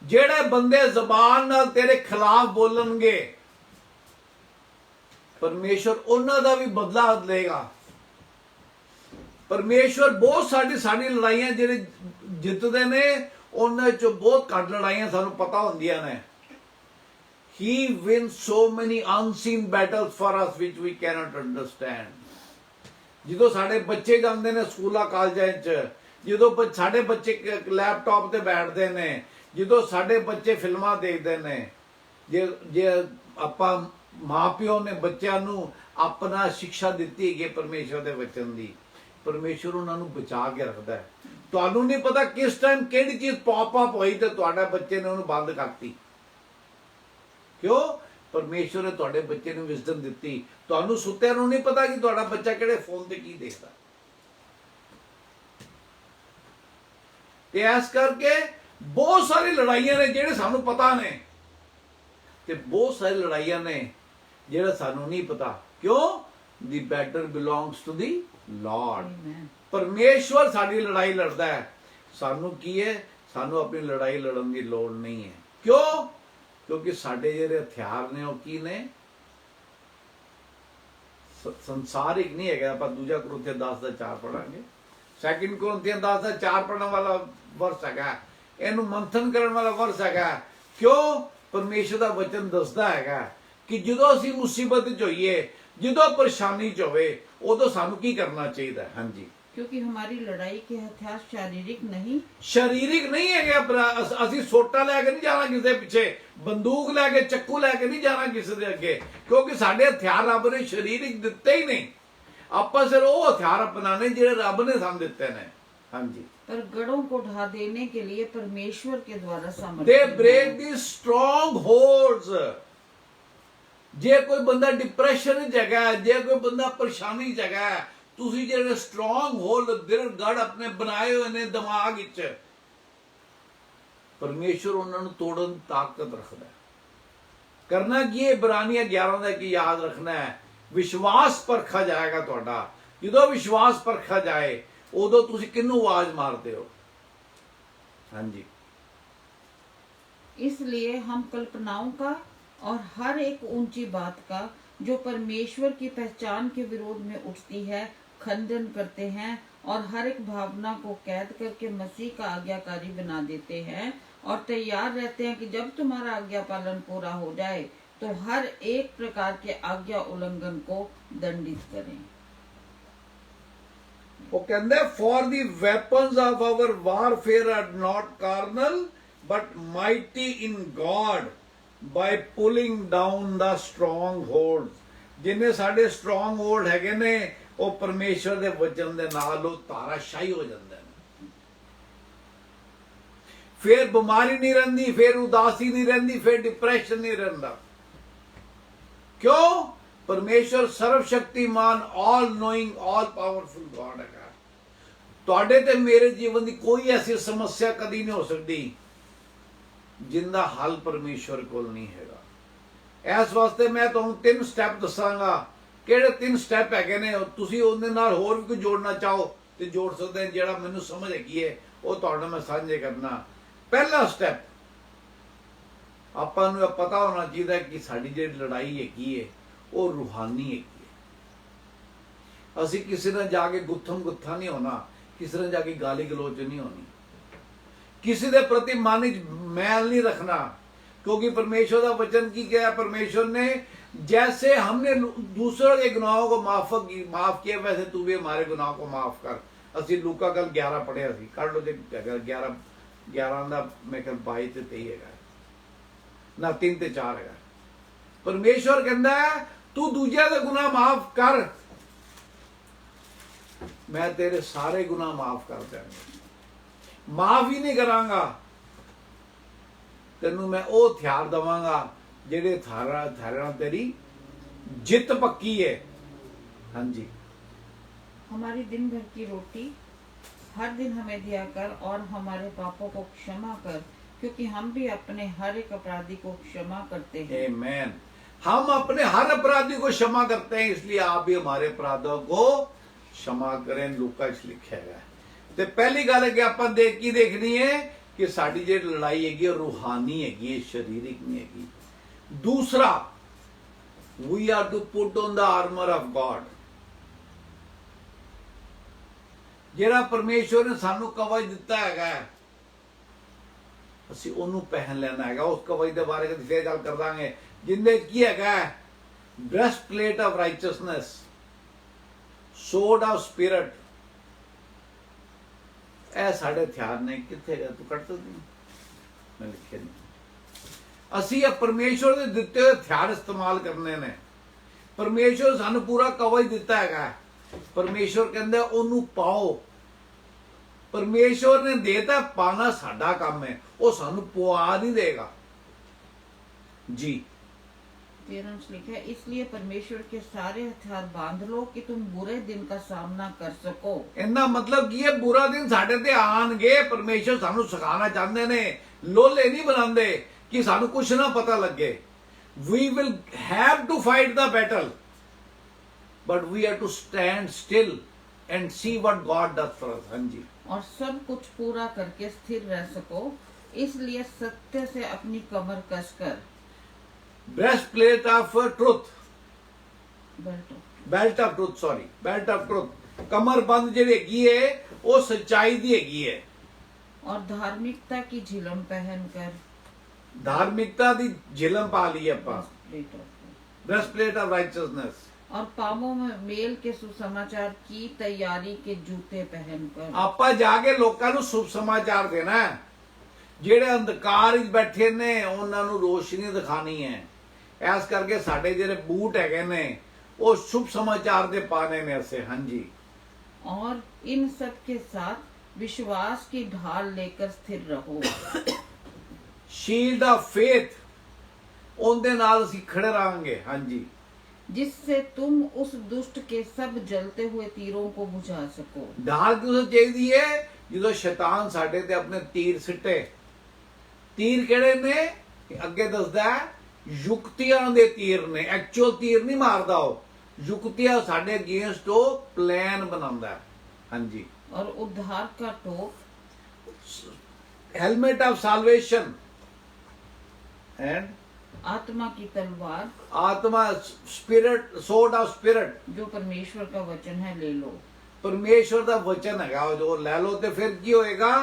जेड़े बंदे जबान नाल तेरे खिलाफ बोलणगे, परमेश्वर उन्हां दा भी बदला लेगा। परमेश्वर बहुत साडी लड़ाइयां जेड़े जितदे ने, उन्हां चों बहुत घट लड़ाइयां सानू पता हुंदियां ने। He wins so many unseen battles for us which we cannot understand। ਜਦੋਂ ਸਾਡੇ ਬੱਚੇ ਜਾਂਦੇ ਨੇ ਸਕੂਲਾਂ ਕਾਲਜਾਂ 'ਚ, ਜਦੋਂ ਸਾਡੇ ਬੱਚੇ ਲੈਪਟਾਪ ਤੇ ਬੈਠਦੇ ਨੇ, ਜਦੋਂ ਸਾਡੇ ਬੱਚੇ ਫਿਲਮਾਂ ਦੇਖਦੇ ਨੇ, ਜੇ ਆਪਾਂ ਮਾਂ ਪਿਓ ਨੇ ਬੱਚਿਆਂ ਨੂੰ ਆਪਣਾ ਸਿੱਖਿਆ ਦਿੱਤੀ ਹੈ ਪਰਮੇਸ਼ਵਰ ਦੇ ਵਚਨ ਦੀ, ਪਰਮੇਸ਼ਵਰ ਉਹਨਾਂ ਨੂੰ ਬਚਾ ਕੇ ਰੱਖਦਾ ਹੈ। ਤੁਹਾਨੂੰ ਨਹੀਂ ਪਤਾ ਕਿਸ ਟਾਈਮ ਕਿਹੜੀ ਚੀਜ਼ ਪੌਪ ਅਪ ਹੋਈ ਤੇ ਤੁਹਾਡੇ ਬੱਚੇ ਨੇ ਉਹਨੂੰ ਬੰਦ ਕਰਤੀ। ਕਿਉਂ? परमेश्वर ने तुहाडे बच्चे नूं विजडम दित्ती। तुहानूं सुत्तिआं नूं नहीं पता कि तुहाडा बच्चा किहड़े फोन ते की देखदा। ते इस करके बहुत सारी लड़ाइयां ने जिहड़े सानूं पता ने, ते बहुत सारी लड़ाइयां ने जिहड़ा सानूं नहीं पता। क्यों? The battle belongs to the lord. परमेश्वर साडी लड़ाई लड़दा है। सानूं की है? सानूं अपनी लड़ाई लड़न की लोड़ नहीं है। क्यों? क्योंकि साडे जिहड़े हथियार ने वो की ने, संसारिक नहीं है। आप दूजा कुरिन्थियां 10:4 पढ़ांगे, 2 कुरिन्थियां 10:4 पढ़ने वाला वर्ष है, इहनूं मंथन करने वाला वर्ष है। क्यों? परमेश्वर का वचन दसदा है कि जदों असीं मुसीबत च होइए, जदों परेशानी च होवे, उदों सानूं की करना चाहिए। हाँ जी, क्योंकि हमारी लड़ाई के हथियार शारीरिक नहीं है। असी सोटा लैके नहीं जाना किसी पिछे, बंदूक लैके चक्कू लैके नहीं जाना किसी दे अगे, क्योंकि साडे हथियार रब ने शरीरिक दिते ही नहीं। आपां सिर्फ वो हथियार अपनाने जिहड़े रब ने सानूं दिते ने। हाँ जी, पर गढ़ों को ढा देने के लिए परमेश्वर के द्वारा सामर्थ्य दे ब्रेक दी स्ट्रॉन्ग होल्ड्स। जे कोई बंदा डिप्रेशन जगह है, जे कोई बंदा परेशानी जगह है, तुसी जेड़े स्ट्रॉन्ग होल्ड दिल गढ़ अपने बनाए हुए ने दिमाग विच, परमेश्वर उन्होंने तोड़न ताकत रखता है। करना की है? इब्रानियां 11 का की याद रखना है, विश्वास परखा जाएगा तुहाडा। जदों विश्वास परखा जाए, उदों तुसी किन्नू आवाज मारते हो। हाँ जी, इसलिए हम कल्पनाओं का और हर एक ऊंची बात का जो परमेश्वर की पहचान के विरोध में उठती है खंडन करते हैं और हर एक भावना को कैद करके मसीह का आज्ञाकारी बना देते हैं और तैयार रहते हैं कि जब तुम्हारा आज्ञा पालन पूरा हो जाए तो हर एक प्रकार के आज्ञा उल्लंघन को दंडित करें। वो कहते for the weapons of our warfare are not carnal but mighty in God by pulling down the strongholds। ਜਿੰਨੇ ਸਾਡੇ ਸਟਰੋਂਗ ਹੋਲਡ ਹੈਗੇ ਨੇ ਉਹ ਪਰਮੇਸ਼ਵਰ ਦੇ ਵਚਨ ਦੇ ਨਾਲ ਉਹ ਤਾਰਾਸ਼ਾਹੀ ਹੋ ਜਾਂਦੇ ਨੇ। ਫਿਰ ਬਿਮਾਰੀ ਨਹੀਂ ਰਹਿੰਦੀ, ਫਿਰ ਉਦਾਸੀ ਨਹੀਂ ਰਹਿੰਦੀ, ਫਿਰ ਡਿਪਰੈਸ਼ਨ ਨਹੀਂ ਰਹਿੰਦਾ। ਕਿਉਂ? ਪਰਮੇਸ਼ਵਰ ਸਰਵ ਸ਼ਕਤੀਮਾਨ ਆਲ ਨੋਇੰਗ ਆਲ ਪਾਵਰਫੁਲ ਗॉड ਹੈਗਾ। ਤੁਹਾਡੇ ਤੇ ਮੇਰੇ ਜੀਵਨ ਦੀ ਕੋਈ ਐਸੀ ਸਮੱਸਿਆ ਕਦੀ ਨਹੀਂ ਹੋ ਸਕਦੀ ਜਿੰਦਾ ਹੱਲ ਪਰਮੇਸ਼ਵਰ ਕੋਲ ਨਹੀਂ ਹੈਗਾ। ਇਸ ਵਾਸਤੇ ਮੈਂ ਤੁਹਾਨੂੰ 3 ਸਟੈਪ ਦੱਸਾਂਗਾ। ਕਿਹੜੇ 3 ਸਟੈਪ ਹੈਗੇ ਨੇ? ਤੁਸੀਂ ਉਹਦੇ ਨਾਲ ਹੋਰ ਵੀ ਕੁਝ ਜੋੜਨਾ ਚਾਹੋ ਤੇ ਜੋੜ ਸਕਦੇ ਹੋ। ਜਿਹੜਾ ਮੈਨੂੰ ਸਮਝ ਹੈਗੀ ਹੈ ਉਹ ਤੁਹਾਡੇ ਮੈਂ ਸਾਂਝੇ ਕਰਨਾ। ਪਹਿਲਾ ਸਟੈਪ, ਆਪਾਂ ਨੂੰ ਇਹ ਪਤਾ ਹੋਣਾ ਚਾਹੀਦਾ ਕਿ ਸਾਡੀ ਜਿਹੜੀ ਲੜਾਈ ਹੈਗੀ ਹੈ ਉਹ ਰੂਹਾਨੀ ਹੈਗੀ ਹੈ। ਅਸੀਂ ਕਿਸੇ ਨਾਲ ਜਾ ਕੇ ਗੁੱਥਾ ਨਹੀਂ ਹੋਣਾ, ਕਿਸੇ ਨਾਲ ਜਾ ਕੇ ਗਾਲੀ ਗਲੋਚ ਨਹੀਂ ਹੋਣੀ, ਕਿਸੇ ਦੇ ਪ੍ਰਤੀ ਮਨ ਵਿੱਚ ਮੈਲ नहीं रखना। क्योंकि परमेश्वर का वचन की क्या है? परमेश्वर ने जैसे हमने दूसरों के गुनाहों को माफ किया वैसे तू भी हमारे गुनाहों को माफ कर। ਅਸੀਂ ਲੂਕਾ ਕੱਲ 11 ਪੜਿਆ ਸੀ, ਕੱਢ ਲੋ ਜੇ 11 ਦਾ ਮੈਂ ਕੱਲ 22 ਤੇ 23 ਹੈਗਾ ਨਾ 3 ਤੇ 4 ਹੈਗਾ। ਪਰਮੇਸ਼ਵਰ ਕਹਿੰਦਾ ਤੂੰ ਦੂਜਿਆਂ ਦੇ ਗੁਨਾਹ ਮਾਫ ਕਰ, मैं तेरे सारे गुनाह माफ कर देंगे। माफ ही नहीं करांगा, तेनू मैं वो हथियार दवांगा जेडे हथियार तेरी जित पक्की है। हाँ जी। हमारी दिन भर की रोटी हर दिन हमें दिया कर और हमारे पापों को क्षमा कर क्योंकि हम भी अपने हर एक अपराधी को क्षमा करते हैं। आमीन। हम अपने हर अपराधी को क्षमा करते हैं, इसलिए आप भी हमारे अपराधों को क्षमा करें। लूका च लिखा है। तो पहली गल है कि ਆਪਾਂ देखनी है कि साड़ी जो लड़ाई हैगी रूहानी हैगी, शरीरिक नहीं हैगी। दूसरा, we are to put on the armor of God। ਜਿਹੜਾ ਪਰਮੇਸ਼ਵਰ ਨੇ ਸਾਨੂੰ ਕਵਚ ਦਿੱਤਾ ਹੈਗਾ ਅਸੀਂ ਉਹਨੂੰ ਪਹਿਨ ਲੈਣਾ ਹੈਗਾ। ਉਸ ਕਵਚ ਦੇ ਬਾਰੇ ਕਦੇ ਫੇਰ ਗੱਲ ਕਰ ਦਾਂਗੇ। ਜਿੰਦੇ ਕੀ ਹੈਗਾ? Breastplate of righteousness, sword of spirit। ਇਹ ਸਾਡੇ ਹਥਿਆਰ ਨੇ। ਕਿੱਥੇ ਗਏ? ਤੂੰ ਕੱਢ ਸਕਦੀ? ਮੈਂ ਲਿਖਿਆ ਨਹੀਂ। ਅਸੀਂ ਇਹ ਪਰਮੇਸ਼ਵਰ ਦੇ ਦਿੱਤੇ ਹੋਏ ਹਥਿਆਰ ਇਸਤੇਮਾਲ ਕਰਨੇ ਨੇ। ਪਰਮੇਸ਼ਵਰ ਸਾਨੂੰ ਪੂਰਾ ਕਵਚ ਦਿੱਤਾ ਹੈਗਾ। ਪਰਮੇਸ਼ਵਰ ਕਹਿੰਦਾ ਉਹਨੂੰ ਪਾਓ। ਪਰਮੇਸ਼ਵਰ ਨੇ ਦੇਤਾ, ਪਾਣਾ ਸਾਡਾ ਕੰਮ ਹੈ। ਉਹ ਸਾਨੂੰ ਪਵਾ ਨਹੀਂ ਦੇਗਾ ਜੀ। लिखा है इसलिए परमेश्वर के सारे हथियार बांध लो कि तुम बुरे दिन का सामना कर सको। इनका मतलब की है बुरा दिन साडे ते आणगे। परमेश्वर सानू सिखाना चाहते ने, लोले नहीं बनाते कि सानू कुछ ना पता लगे। We will have to fight the battle, but we have to stand still and see what God does for us। हाँ जी। और सब कुछ पूरा करके स्थिर रह सको, इसलिए सत्य से अपनी कमर कसकर breastplate of truth, belt of truth कमर बंद ਜਿਹੜੀ ਹੈਗੀ ਹੈ ਉਹ ਸੱਚਾਈ ਦੀ ਹੈਗੀ ਹੈ। और धार्मिकता की झिलम पहनकर, धार्मिकता ਦੀ झिलम ਪਾ ਲਈ ਆਪਾਂ। Breast plate of richness. और पामों में मेल के सुसमाचार की तैयारी के जूते पहनकर ਆਪਾਂ ਜਾ ਕੇ ਲੋਕਾਂ ਨੂੰ ਸ਼ੁਭ ਸਮਾਚਾਰ ਦੇਣਾ ਹੈ। ਜਿਹੜੇ ਅੰਧਕਾਰ ਵਿੱਚ ਬੈਠੇ ਨੇ ਉਹਨਾਂ ਨੂੰ ਰੋਸ਼ਨੀ ਦਿਖਾਣੀ ਹੈ। ਇਸ ਕਰਕੇ ਸਾਡੇ ਜਿਹੜੇ ਬੂਟ ਹੈਗੇ ਨੇ ਉਹ ਸ਼ੁਭ ਸਮਾਚਾਰ ਦੇ ਪਾਣੇ ਨੇ ਅਸੀਂ। हाँ जी। और इन सब के साथ विश्वास की ढाल लेकर स्थिर रहो। शील्ड ऑफ फेथ, ਉਹਦੇ ਨਾਲ ਅਸੀਂ ਖੜੇ ਰਹਾਂਗੇ। हाँ जी। जिससे तुम उस दुष्ट के सब जलते हुए तीरों को बुझा सको। ढाल ਕਿਉਂ ਚਾਹੀਦੀ ਹੈ? ਜਦੋਂ ਸ਼ੈਤਾਨ ਸਾਡੇ ਤੇ ਆਪਣੇ ਤੀਰ ਸਿੱਟੇ। ਤੀਰ ਕਿਹੜੇ ਨੇ? ਅੱਗੇ ਦੱਸਦਾ ਯੁਕਤੀਆਂ ਦੇ ਤੀਰ ਨੇ। ਐਕਚੁਅਲ ਤੀਰ ਨਹੀਂ ਮਾਰਦਾ ਉਹ, ਯੁਕਤੀਆਂ ਸਾਡੇ ਅਗੇਂਸਟ ਉਹ ਪਲਾਨ ਬਣਾਉਂਦਾ ਹੈ। ਹਾਂਜੀ। और उद्धार का टोप, हेलमेट ऑफ साल्वेशन एंड आत्मा की तलवार आत्मा स्पिरिट, sword of spirit, जो परमेश्वर का वचन है ले लो। परमेश्वर ਦਾ ਵਚਨ ਹੈਗਾ ਉਹ ਜੋ ਲੈ ਲਓ ਤੇ ਫਿਰ ਕੀ ਹੋਏਗਾ?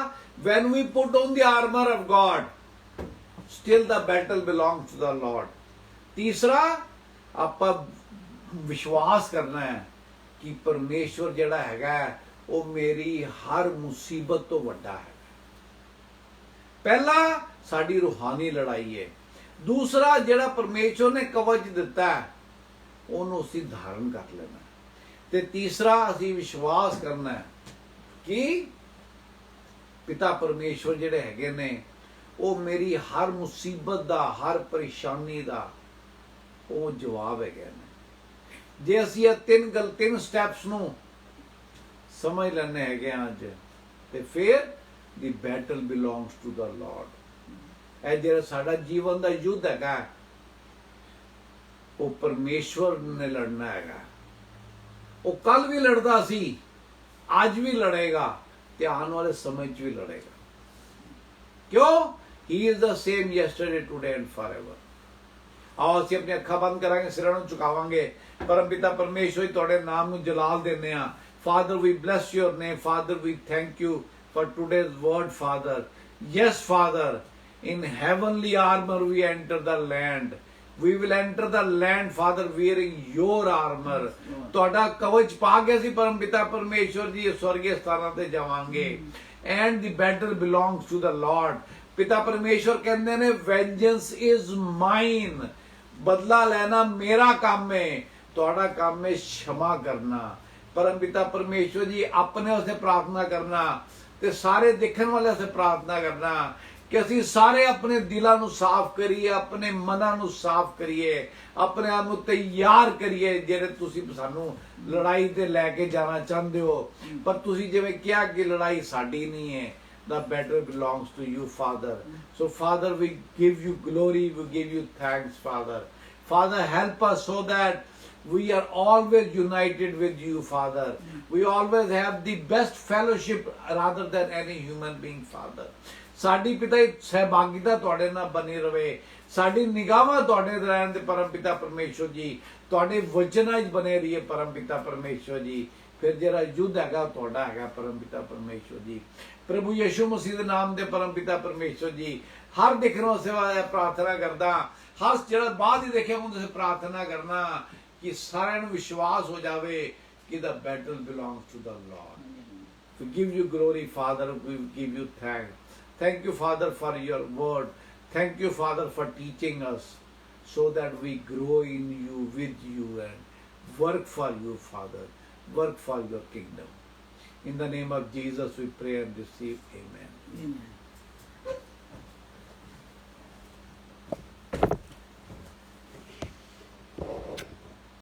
when we put on the armor of God, still the battle belongs to the Lord. ਤੀਸਰਾ, ਆਪਾਂ ਵਿਸ਼ਵਾਸ ਕਰਨਾ ਹੈ ਕਿ ਪਰਮੇਸ਼ਵਰ ਜਿਹੜਾ ਹੈਗਾ ਉਹ ਮੇਰੀ ਹਰ ਮੁਸੀਬਤ ਤੋਂ ਵੱਡਾ ਹੈ। ਪਹਿਲਾ ਸਾਡੀ ਰੂਹਾਨੀ ਲੜਾਈ ਹੈ। ਦੂਸਰਾ, ਜਿਹੜਾ ਪਰਮੇਸ਼ਵਰ ਨੇ ਕਵਚ ਦਿੱਤਾ ਹੈ ਉਹਨੂੰ ਅਸੀਂ ਧਾਰਨ ਕਰ ਲੈਣਾ। ਤੇ ਤੀਸਰਾ, ਅਸੀਂ ਵਿਸ਼ਵਾਸ ਕਰਨਾ ਹੈ ਕਿ ਪਿਤਾ ਪਰਮੇਸ਼ਵਰ ਜਿਹੜੇ ਹੈਗੇ ਨੇ ਉਹ ਮੇਰੀ ਹਰ ਮੁਸੀਬਤ ਦਾ, ਹਰ ਪਰੇਸ਼ਾਨੀ ਦਾ ਉਹ ਜਵਾਬ ਹੈਗੇ ਨੇ। ਜੇ ਅਸੀਂ ਇਹ ਤਿੰਨ ਸਟੈਪਸ ਨੂੰ ਸਮਝ ਲੈਣੇ ਹੈਗੇ ਅੱਜ, ਤੇ ਫਿਰ the battle belongs to the Lord. ਇਹ ਜਿਹੜਾ ਸਾਡਾ ਜੀਵਨ ਦਾ ਯੁੱਧ ਹੈਗਾ ਉਹ ਪਰਮੇਸ਼ਵਰ ਨੇ ਲੜਨਾ ਹੈਗਾ। ਉਹ ਕੱਲ ਵੀ ਲੜਦਾ ਸੀ, ਅੱਜ ਵੀ ਲੜੇਗਾ ਤੇ ਆਉਣ ਵਾਲੇ ਸਮੇਂ 'ਚ ਵੀ ਲੜੇਗਾ। ਕਿਉਂ? He is the same yesterday, today and forever. ਆਓ ਅਸੀਂ ਆਪਣੀਆਂ ਅੱਖਾਂ ਬੰਦ ਕਰਾਂਗੇ, ਸਿਰਾਂ ਨੂੰ ਝੁਕਾਵਾਂਗੇ। ਪਰਮ ਪਿਤਾ ਪਰਮੇਸ਼ਵਰ, ਤੁਹਾਡੇ ਨਾਮ ਨੂੰ ਜਲਾਲ ਦਿੰਦੇ ਆ। Father, we bless your name. Father, we thank you for today's word, Father. Yes, Father, in heavenly armor we enter the land. We will enter the land, Father, wearing your armor. ਤੁਹਾਡਾ ਕਵਚ ਪਾ ਕੇ ਅਸੀਂ ਪਰਮ ਪਿਤਾ ਪਰਮੇਸ਼ਵਰ ਜੀ ਸਵਰਗੀ ਸਥਾਨਾਂ ਤੇ ਜਾਵਾਂਗੇ। And the battle belongs to the Lord. ਪਿਤਾ ਪਰਮੇਸ਼ਵਰ ਕਹਿੰਦੇ ਨੇ vengeance is mine. ਬਦਲਾ ਲੈਣਾ ਮੇਰਾ ਕੰਮ ਹੈ, ਤੁਹਾਡਾ ਕੰਮ ਹੈ क्षमा ਕਰਨਾ। परम पिता परमेश्वर जी अपने वास्ते प्रार्थना करना ते सारे देखने वाले वास्ते प्रार्थना करना कि असी सारे अपने दिलों नू साफ करिए, अपने मनां नू साफ करिए, अपने आप नू तैयार करिए जेरे तुसी सानू लड़ाई ते लैके जाना चाहते हो। पर तुसी जिवें कहा कि लड़ाई साडी नहीं है, the battle belongs to you, Father. So Father, we give you glory, we give you thanks, Father. Father, help us so that we are always united with you, Father. We always have the best fellowship rather than any human being, Father. ਸਾਡੀ ਪਿਤਾ ਸਹਿਭਾਗੀਤਾ ਤੁਹਾਡੇ ਨਾਲ ਬਣੀ ਰਵੇ, ਸਾਡੀ ਨਿਗਾਹਾਂ ਤੁਹਾਡੇ ਤੇ ਰਹਿਣ ਦੇ ਪਰਮ ਪਿਤਾ ਪਰਮੇਸ਼ਵਰ ਜੀ, ਤੁਹਾਡੇ ਵਚਨਾਂ 'ਚ ਬਣੇ ਰਹੀਏ ਪਰਮ ਪਿਤਾ ਪਰਮੇਸ਼ਵਰ ਜੀ। ਫਿਰ ਜਿਹੜਾ ਯੁੱਧ ਹੈਗਾ ਤੁਹਾਡਾ ਹੈਗਾ ਪਰਮ ਪਿਤਾ ਪਰਮੇਸ਼ਵਰ ਜੀ। ਪ੍ਰਭੂ ਯਿਸੂ ਮਸੀਹ ਦੇ ਨਾਮ ਦੇ ਪਰਮ ਪਿਤਾ ਪਰਮੇਸ਼ਵਰ ਜੀ, ਹਰ ਦੇਖਣੋਂ ਸੇਵਾ ਪ੍ਰਾਰਥਨਾ ਕਰਦਾ, ਹਰ ਜਿਹੜਾ ਬਾਅਦ ਹੀ ਦੇਖਿਆ ਉਹਨੂੰ ਪ੍ਰਾਰਥਨਾ ਕਰਨਾ कि सारे विश्वास हो जावे कि the battle belongs to the Lord. We give you glory, Father. We give you thanks. Thank you, Father, for your word. Thank you, Father, for teaching us so that we grow in you, with you, and work for you, Father. Work for your kingdom. In the name of Jesus, we pray and receive. Amen. Amen.